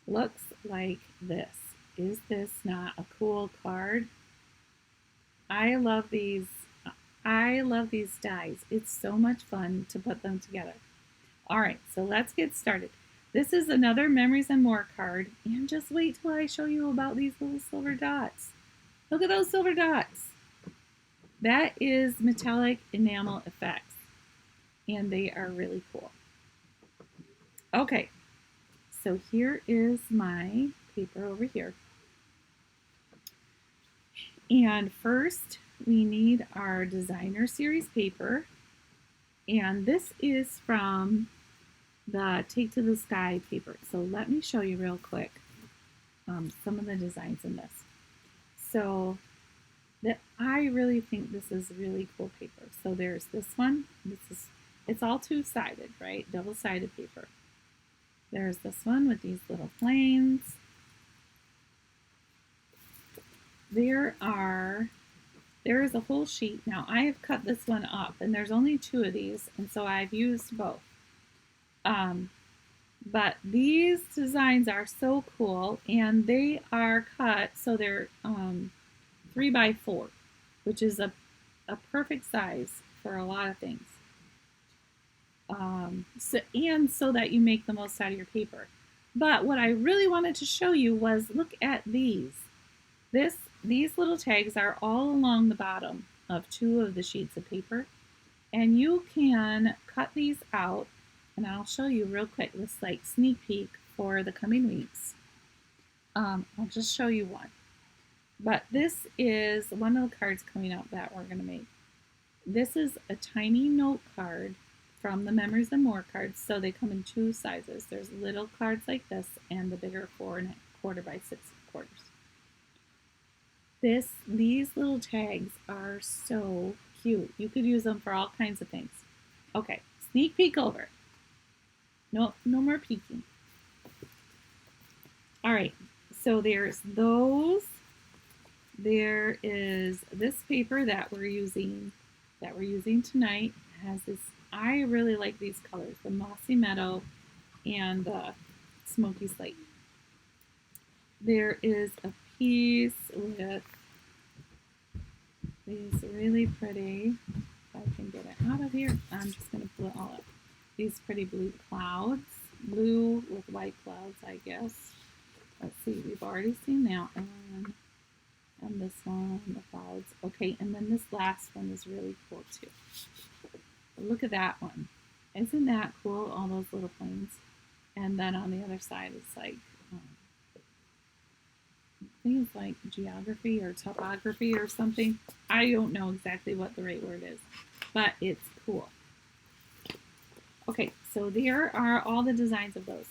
Looks like this. Is this not a cool card? I love these dies. It's so much fun to put them together. All right, so let's get started. This is another Memories and More card, and just wait till I show you about these little silver dots. Look at those silver dots. That is metallic enamel effects, and they are really cool. Okay, so here is my paper over here. And first, we need our designer series paper, and this is from the Take to the Sky paper. So let me show you real quick some of the designs in this. So I really think this is really cool paper. So there's this one. It's all two-sided, right? Double-sided paper. There's this one with these little planes. There is a whole sheet. Now I have cut this one up, and there's only two of these, and so I've used both. But these designs are so cool, and they are cut so they're 3x4, which is a perfect size for a lot of things. so that you make the most out of your paper. But what I really wanted to show you was, look at these. These little tags are all along the bottom of two of the sheets of paper, and you can cut these out, and I'll show you real quick this like sneak peek for the coming weeks. I'll just show you one. But this is one of the cards coming up that we're going to make. This is a tiny note card from the Memories and More cards. So they come in two sizes. There's little cards like this and the bigger 4¼ by 6¼ These little tags are so cute. You could use them for all kinds of things. Okay, sneak peek over. No more peeking. All right, so there's those. There is this paper that we're using tonight. It has this, I really like these colors, the Mossy Meadow and the Smoky Slate. There is a piece with these really pretty, if I can get it out of here, I'm just going to pull it all up. These pretty blue clouds, blue with white clouds, I guess. Let's see, we've already seen that one. And this one, the clouds. Okay, and then this last one is really cool too. Look at that one. Isn't that cool? All those little planes. And then on the other side, it's like, I think it's like geography or topography or something. I don't know exactly what the right word is, but it's cool. Okay, so there are all the designs of those.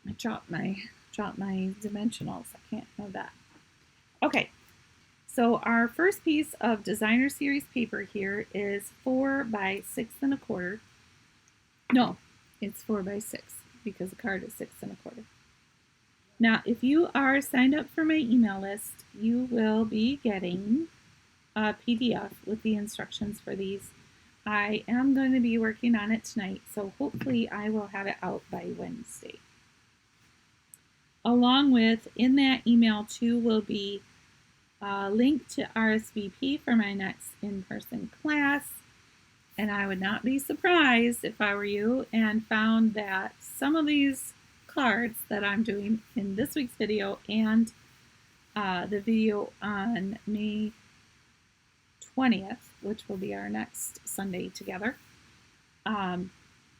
I dropped my dimensionals. I can't have that. Okay, so our first piece of designer series paper here is 4 by 6¼ No, it's 4 by 6 because the card is 6¼ Now, if you are signed up for my email list, you will be getting a PDF with the instructions for these. I am going to be working on it tonight, so hopefully I will have it out by Wednesday. Along with, in that email too, will be a link to RSVP for my next in-person class. And I would not be surprised if I were you and found that some of these cards that I'm doing in this week's video and the video on May 20th, which will be our next Sunday together, I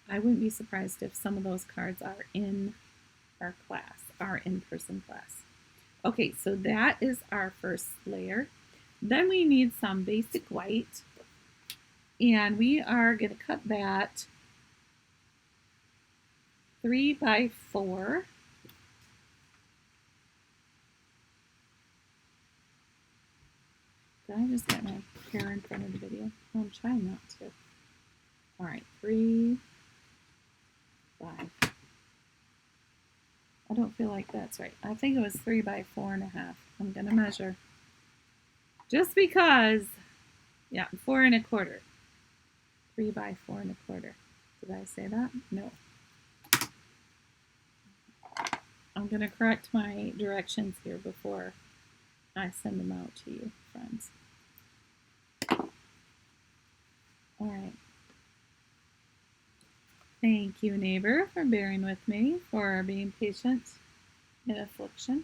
wouldn't be surprised if some of those cards are in our class, our in-person class. Okay, so that is our first layer. Then we need some basic white, and we are going to cut that 3 by 4. Did I just get my hair in front of the video? I'm trying not to. All right, 3 by, I don't feel like that's right. I think it was 3 by 4½. I'm going to measure. Just because, yeah, 4¼ 3 by 4¼ Did I say that? No. I'm going to correct my directions here before I send them out to you, friends. All right. Thank you, neighbor, for bearing with me, for being patient in affliction.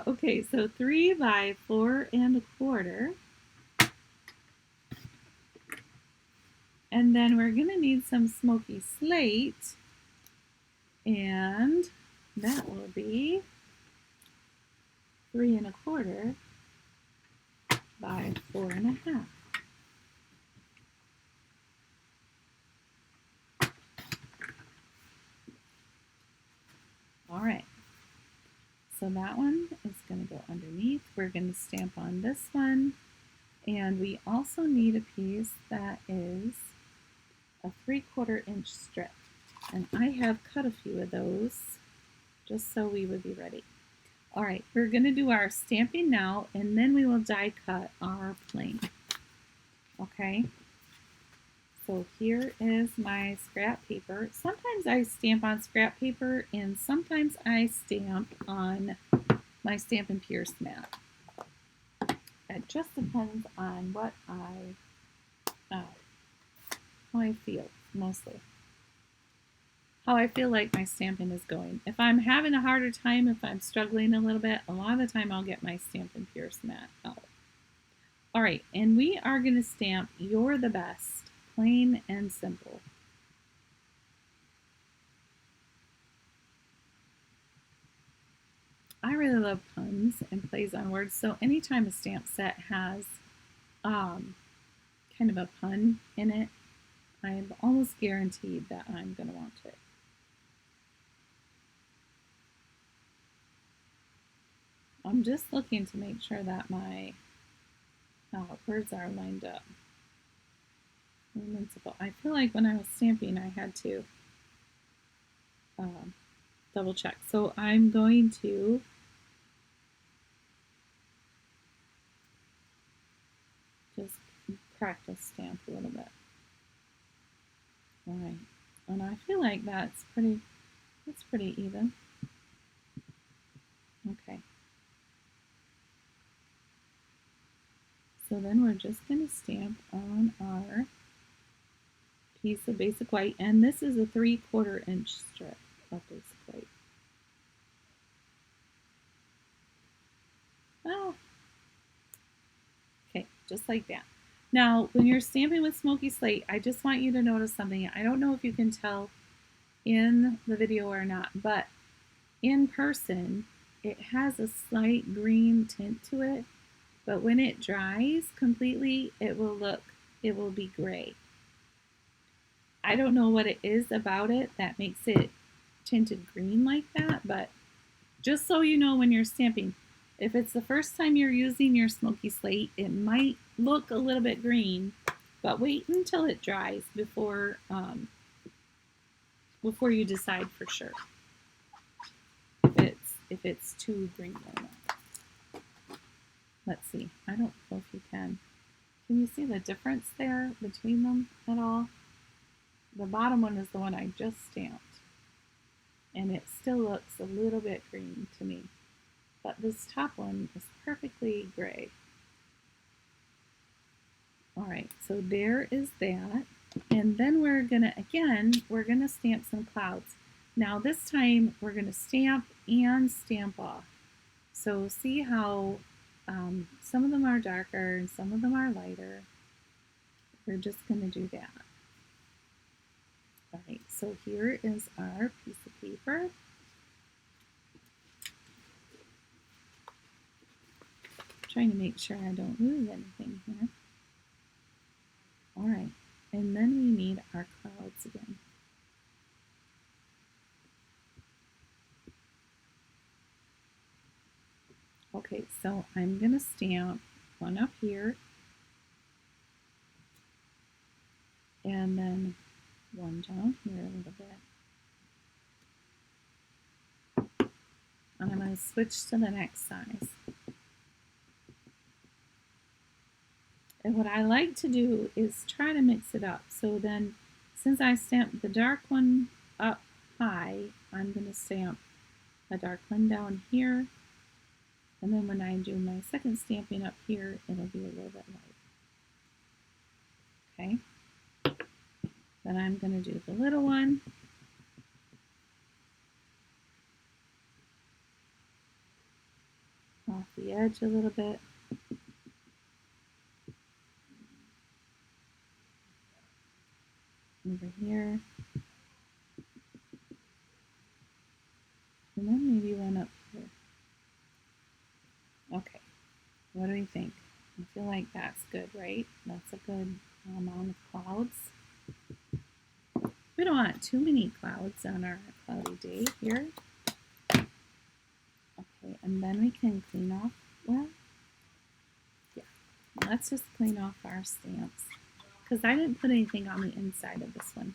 Okay, so 3 by 4¼ And then we're going to need some smoky slate, and that will be 3¼ by 4½. All right, so that one is going to go underneath. We're going to stamp on this one, and we also need a piece that is a 3/4 inch strip, and I have cut a few of those just so we would be ready. All right, we're going to do our stamping now, and then we will die cut our plane. Okay, so here is my scrap paper. Sometimes I stamp on scrap paper, and sometimes I stamp on my Stampin' Pierce mat. It just depends on what how I feel, mostly. How I feel like my stamping is going. If I'm having a harder time, if I'm struggling a little bit, a lot of the time I'll get my Stampin' Pierce mat out. All right, and we are going to stamp You're the Best, plain and simple. I really love puns and plays on words, so anytime a stamp set has kind of a pun in it, I'm almost guaranteed that I'm going to want it. I'm just looking to make sure that my words are lined up. I feel like when I was stamping, I had to double check. So I'm going to just practice stamp a little bit. All right, and I feel like that's pretty even. Okay. So then we're just going to stamp on our piece of basic white, and this is a 3/4 inch strip of basic white. Oh, okay, just like that. Now, when you're stamping with smoky slate, I just want you to notice something. I don't know if you can tell in the video or not, but in person, it has a slight green tint to it, but when it dries completely, it will be gray. I don't know what it is about it that makes it tinted green like that, but just so you know when you're stamping, if it's the first time you're using your smoky slate, it might look a little bit green, but wait until it dries before you decide for sure if it's too green or not. Let's see. I don't know if you can. Can you see the difference there between them at all? The bottom one is the one I just stamped, and it still looks a little bit green to me. But this top one is perfectly gray. All right, so there is that. And then we're gonna stamp some clouds. Now this time we're gonna stamp and stamp off. So see how some of them are darker and some of them are lighter. We're just gonna do that. All right, so here is our piece of paper. Trying to make sure I don't lose anything here. All right, and then we need our clouds again. Okay, so I'm going to stamp one up here, and then one down here a little bit. And I'm going to switch to the next size. And what I like to do is try to mix it up. So then, since I stamped the dark one up high, I'm going to stamp a dark one down here. And then when I do my second stamping up here, it'll be a little bit light. Okay. Then I'm going to do the little one. Off the edge a little bit. Over here. And then maybe one up here. Okay, what do we think? I feel like that's good, right? That's a good amount of clouds. We don't want too many clouds on our cloudy day here. Okay, and then we can clean off, well, yeah, let's just clean off our stamps because I didn't put anything on the inside of this one.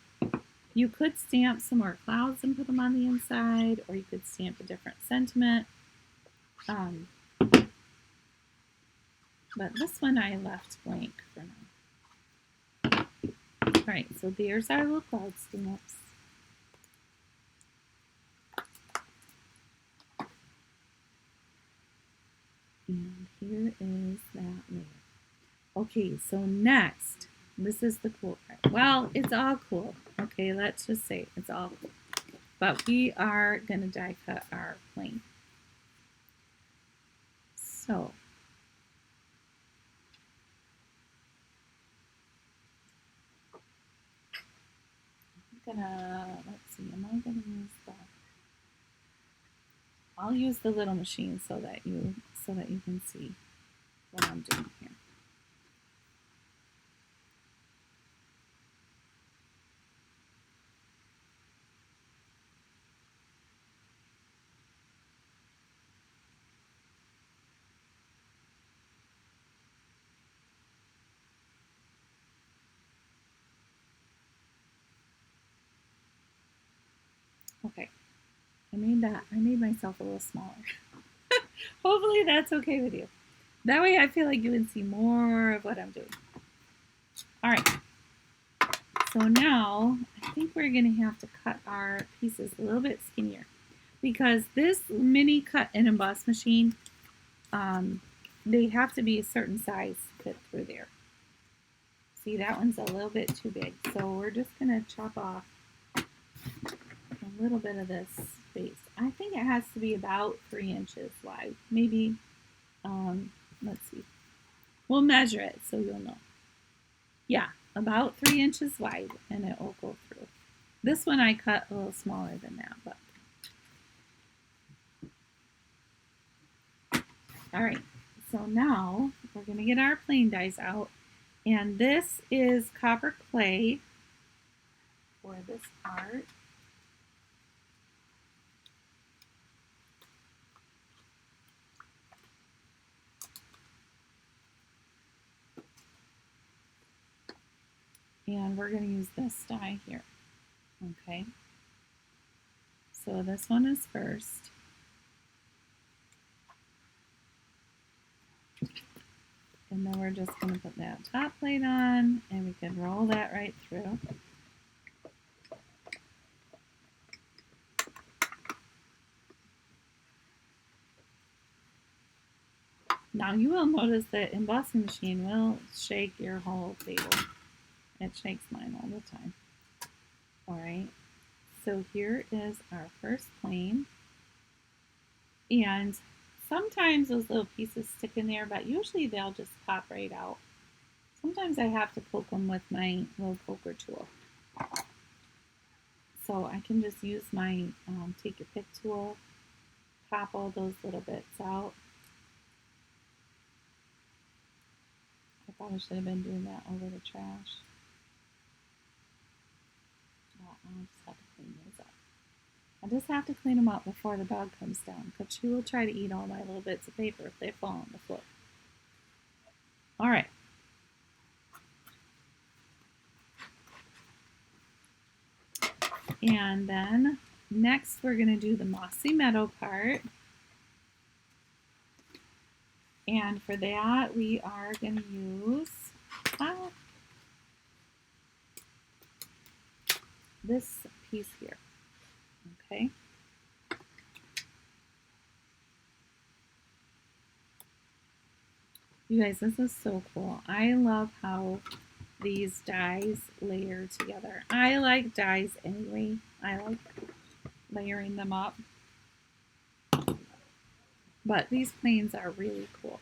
You could stamp some more clouds and put them on the inside, or you could stamp a different sentiment. But this one I left blank for now. All right, so there's our little cloud stamps. And here is that Okay, so next, this is the cool part. Well, it's all cool. Okay, let's just say it's all cool. But we are going to die cut our plane. So, I'm gonna, let's see, am I going to use the, I'll use the little machine so that you can see what I'm doing here. Okay, I made myself a little smaller. Hopefully that's okay with you. That way I feel like you can see more of what I'm doing. All right, so now I think we're gonna have to cut our pieces a little bit skinnier because this mini cut and emboss machine, they have to be a certain size to fit through there. See, that one's a little bit too big, so we're just gonna chop off a little bit of this space. I think it has to be about 3 inches wide. Maybe, let's see. We'll measure it so you'll know. Yeah, about 3 inches wide, and it will go through. This one I cut a little smaller than that, but. All right, so now we're gonna get our plain dies out, and this is copper clay for this art. And we're going to use this die here. Okay. So this one is first. And then we're just going to put that top plate on, and we can roll that right through. Now you will notice that embossing machine will shake your whole table. It shakes mine all the time. All right. So here is our first plane. And sometimes those little pieces stick in there, but usually they'll just pop right out. Sometimes I have to poke them with my little poker tool. So I can just use my take your pick tool, pop all those little bits out. I probably should have been doing that over the trash. I'll just have to clean those up. I just have to clean them up before the dog comes down, because she will try to eat all my little bits of paper if they fall on the floor. All right. And then next we're going to do the mossy meadow part. And for that we are going to use this piece here. Okay. You guys, this is so cool. I love how these dies layer together. I like dies anyway. I like layering them up. But these planes are really cool.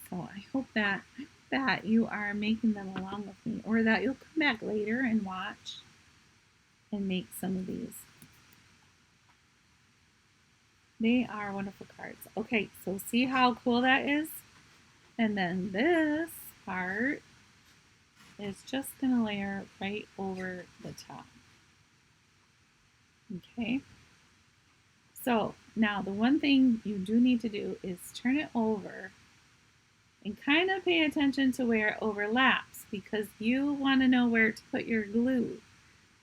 So I hope that you are making them along with me, or that you'll come back later and watch and make some of these. They are wonderful cards. Okay, so see how cool that is? And then this part is just going to layer right over the top. Okay. So now the one thing you do need to do is turn it over and kind of pay attention to where it overlaps, because you want to know where to put your glue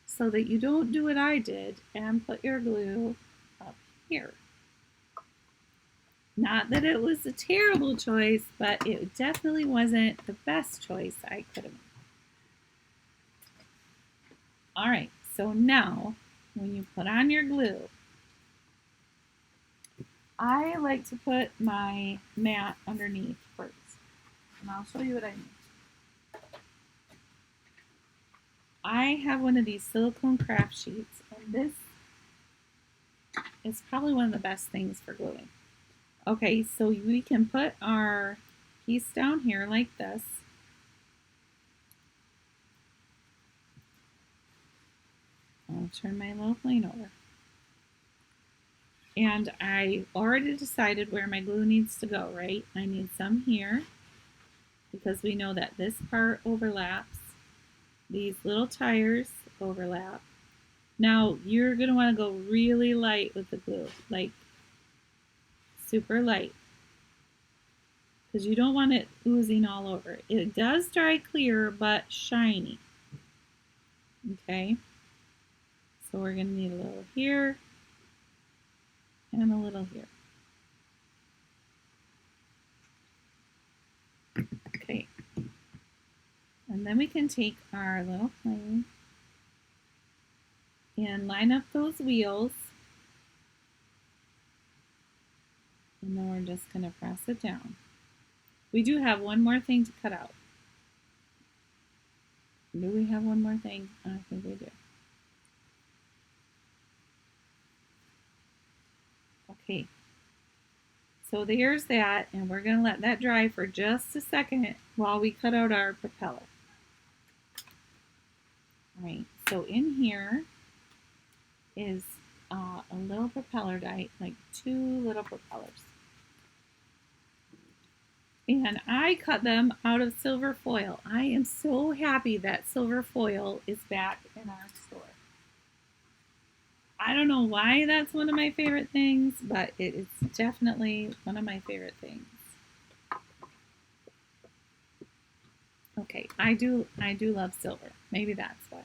so that you don't do what I did and put your glue up here. Not that it was a terrible choice, but it definitely wasn't the best choice I could have made. All right, so now when you put on your glue, I like to put my mat underneath first, and I'll show you what I mean. I have one of these silicone craft sheets, and this is probably one of the best things for gluing. Okay, so we can put our piece down here like this. I'll turn my little plane over. And I already decided where my glue needs to go, right? I need some here because we know that this part overlaps. These little tires overlap. Now you're going to want to go really light with the glue, like super light, because you don't want it oozing all over. It does dry clear, but shiny. Okay, so we're going to need a little here and a little here. Okay, and then we can take our little plane and line up those wheels, and then we're just going to press it down. We do have one more thing to cut out. Do we have one more thing? I think we do. Okay, so there's that, and we're going to let that dry for just a second while we cut out our propeller. All right, so in here is a little propeller die, like 2 little propellers. And I cut them out of silver foil. I am so happy that silver foil is back in our store. I don't know why that's one of my favorite things, but it is definitely one of my favorite things. Okay, I do love silver. Maybe that's why.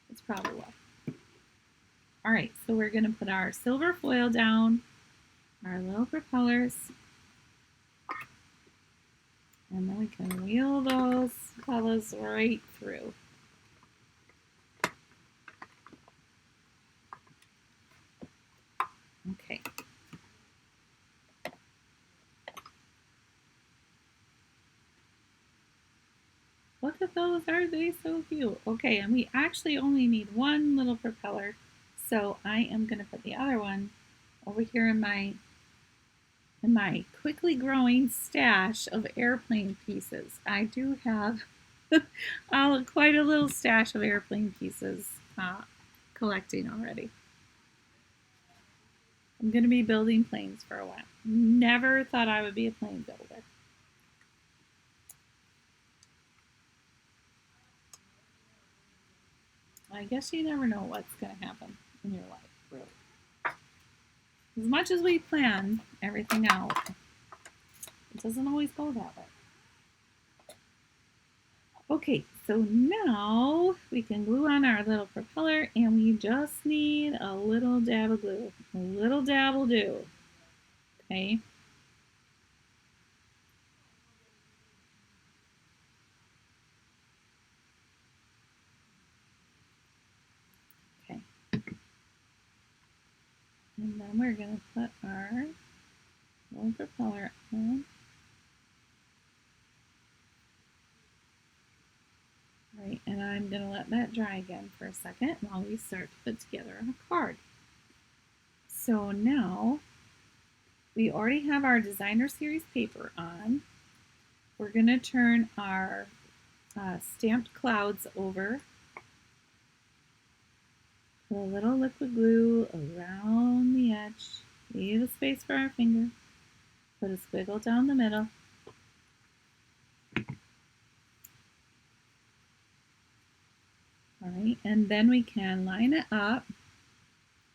That's probably why. All right, so we're going to put our silver foil down, our little propellers, and then we can wheel those fellas right through. Okay. Look at those, are they so cute? Okay, and we actually only need one little propeller, so I am going to put the other one over here in my quickly growing stash of airplane pieces. I do have quite a little stash of airplane pieces collecting already. I'm going to be building planes for a while. Never thought I would be a plane builder. I guess you never know what's going to happen in your life, really. As much as we plan everything out, it doesn't always go that way. Okay, so now we can glue on our little propeller, and we just need a little dab of glue. A little dab will do. Okay. Okay. And then we're going to put our little propeller on. Right, and I'm going to let that dry again for a second while we start to put together our card. So now we already have our designer series paper on. We're going to turn our stamped clouds over. Put a little liquid glue around the edge. Leave a space for our finger. Put a squiggle down the middle. All right, and then we can line it up,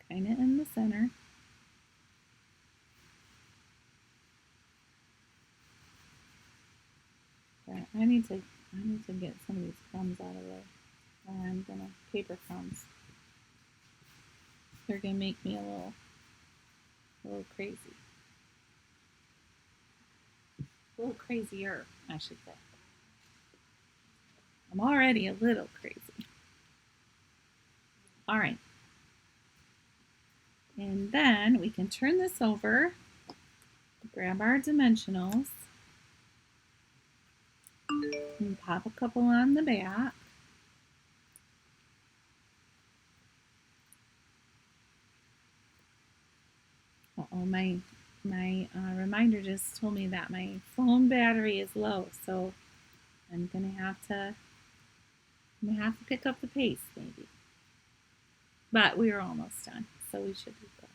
kind of in the center. Okay, I need to get some of these crumbs out of there. I'm gonna paper crumbs. They're gonna make me a little crazy. A little crazier, I should say. I'm already a little crazy. All right. And then we can turn this over, grab our dimensionals, and pop a couple on the back. Uh-oh, my reminder just told me that my phone battery is low, so I'm gonna have to pick up the pace maybe. But we are almost done, so we should be good.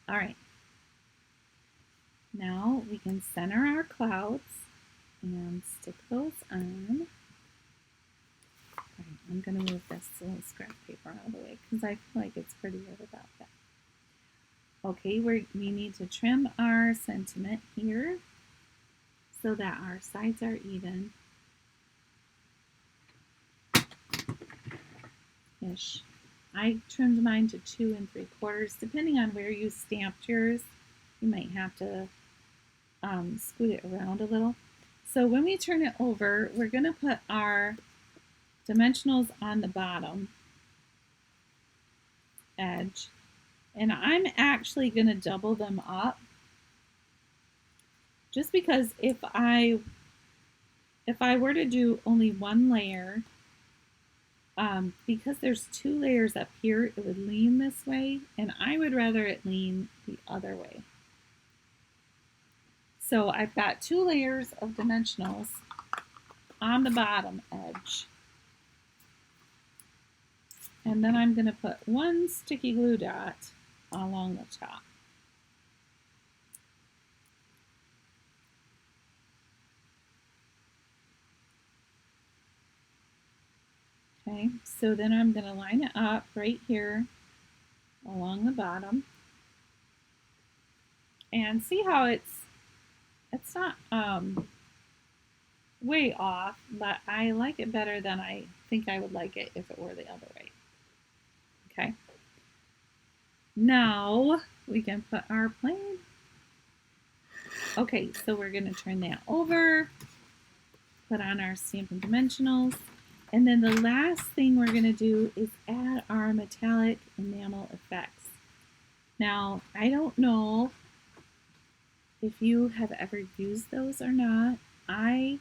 All right. Now we can center our clouds and stick those on. All right, I'm going to move this little scrap paper out of the way because I feel like it's prettier without that. Okay, we need to trim our sentiment here so that our sides are even. Ish. I trimmed mine to 2 3/4. Depending on where you stamped yours, you might have to scoot it around a little. So when we turn it over, we're going to put our dimensionals on the bottom edge, and I'm actually going to double them up just because if I were to do only one layer, because there's 2 layers up here, it would lean this way, and I would rather it lean the other way. So I've got 2 layers of dimensionals on the bottom edge. And then I'm going to put 1 sticky glue dot along the top. Okay, so then I'm going to line it up right here along the bottom. And see how it's not way off, but I like it better than I think I would like it if it were the other way. Okay. Now we can put our plane. Okay, so we're going to turn that over, put on our Stampin' Dimensionals, and then the last thing we're going to do is add our metallic enamel effects. Now, I don't know if you have ever used those or not. I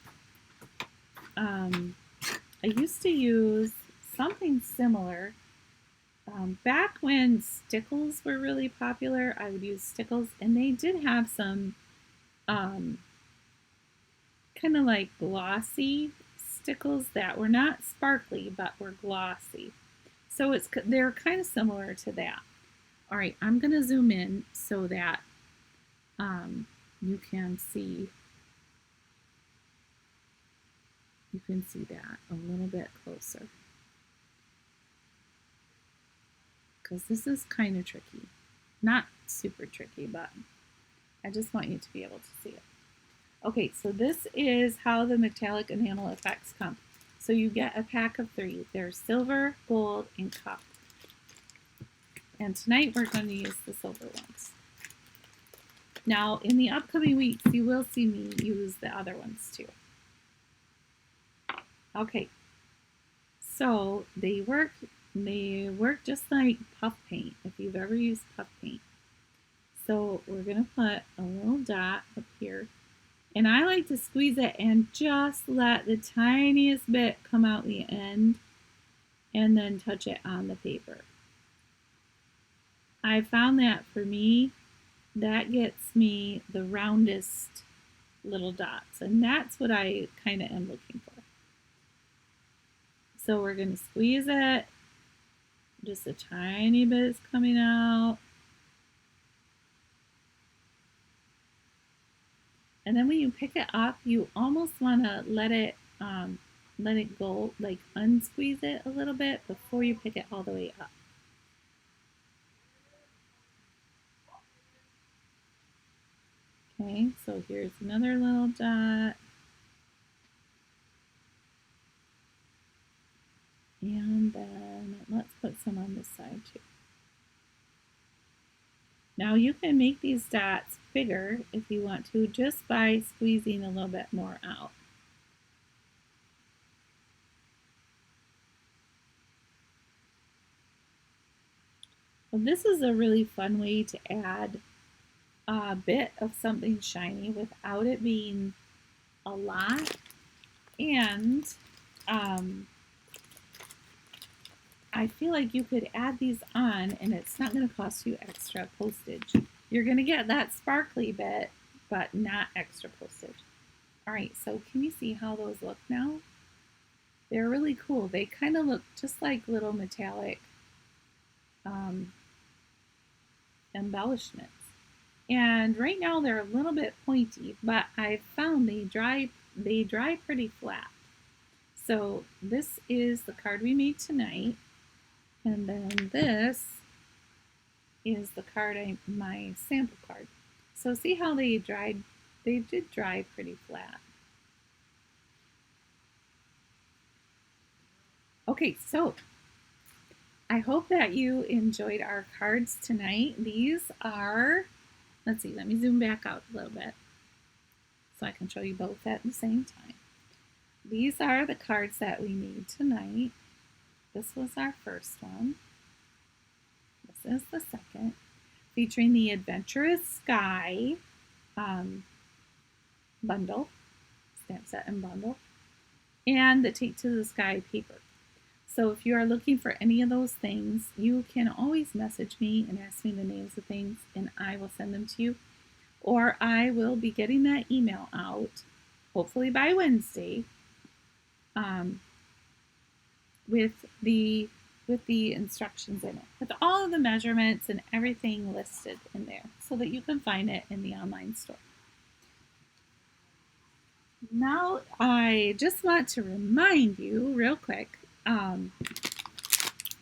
used to use something similar. Back when stickles were really popular, I would use stickles, and they did have some kind of like glossy stickles that were not sparkly but were glossy. So they're kind of similar to that. All right, I'm going to zoom in so that you can see that a little bit closer, because this is kind of tricky. Not super tricky, but I just want you to be able to see it. Okay, so this is how the metallic enamel effects come. So you get a pack of 3. There's silver, gold, and copper. And tonight we're going to use the silver ones. Now, in the upcoming weeks, you will see me use the other ones too. Okay, so they work just like puff paint, if you've ever used puff paint. So we're going to put a little dot up here. And I like to squeeze it and just let the tiniest bit come out the end and then touch it on the paper. I found that for me, that gets me the roundest little dots, and that's what I kind of am looking for. So we're going to squeeze it, just a tiny bit is coming out. And then when you pick it up, you almost want to let it go, like unsqueeze it a little bit before you pick it all the way up. Okay, so here's another little dot. And then let's put some on this side too. Now you can make these dots bigger if you want to, just by squeezing a little bit more out. Well, this is a really fun way to add a bit of something shiny without it being a lot. And um, I feel like you could add these on and it's not going to cost you extra postage. You're going to get that sparkly bit, but not extra postage. All right, so can you see how those look now? They're really cool. They kind of look just like little metallic um, embellishments. And right now they're a little bit pointy, but I've found they dry pretty flat. So this is the card we made tonight. And then this is the card, my sample card. So see how they dried? They did dry pretty flat. Okay, so I hope that you enjoyed our cards tonight. These are, let's see, let me zoom back out a little bit so I can show you both at the same time. These are the cards that we made tonight. This was our first one. This is the second, featuring the Adventurous Sky bundle, stamp set and bundle, and the Take to the Sky paper. So if you are looking for any of those things, you can always message me and ask me the names of things, and I will send them to you. Or I will be getting that email out, hopefully by Wednesday, with the instructions in it, with all of the measurements and everything listed in there, so that you can find it in the online store. Now, I just want to remind you real quick,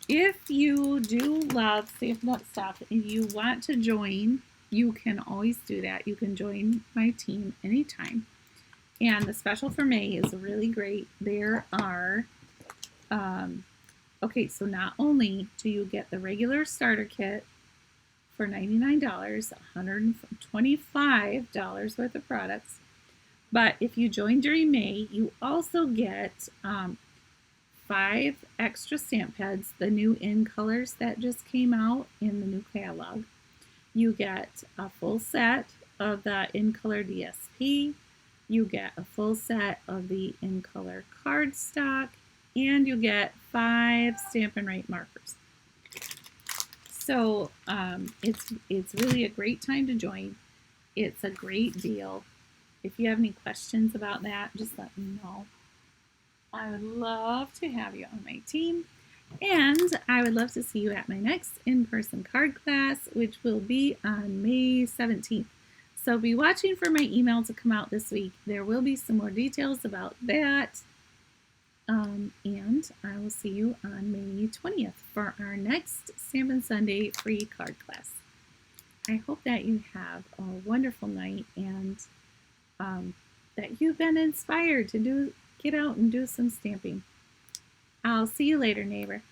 if you do love Stampin' Up stuff and you want to join, you can always do that. You can join my team anytime. And the special for May is really great. There are, okay, so not only do you get the regular starter kit for $99, $125 worth of products, but if you join during May, you also get 5 extra stamp pads, the new in colors that just came out in the new catalog. You get a full set of the in color DSP. You get a full set of the in color cardstock, and you get 5 Stampin' Right markers. So it's really a great time to join. It's a great deal. If you have any questions about that, just let me know. I would love to have you on my team, and I would love to see you at my next in-person card class, which will be on May 17th. So be watching for my email to come out this week. There will be some more details about that. And I will see you on May 20th for our next Stampin' Sunday free card class. I hope that you have a wonderful night and that you've been inspired to get out and do some stamping. I'll see you later, neighbor.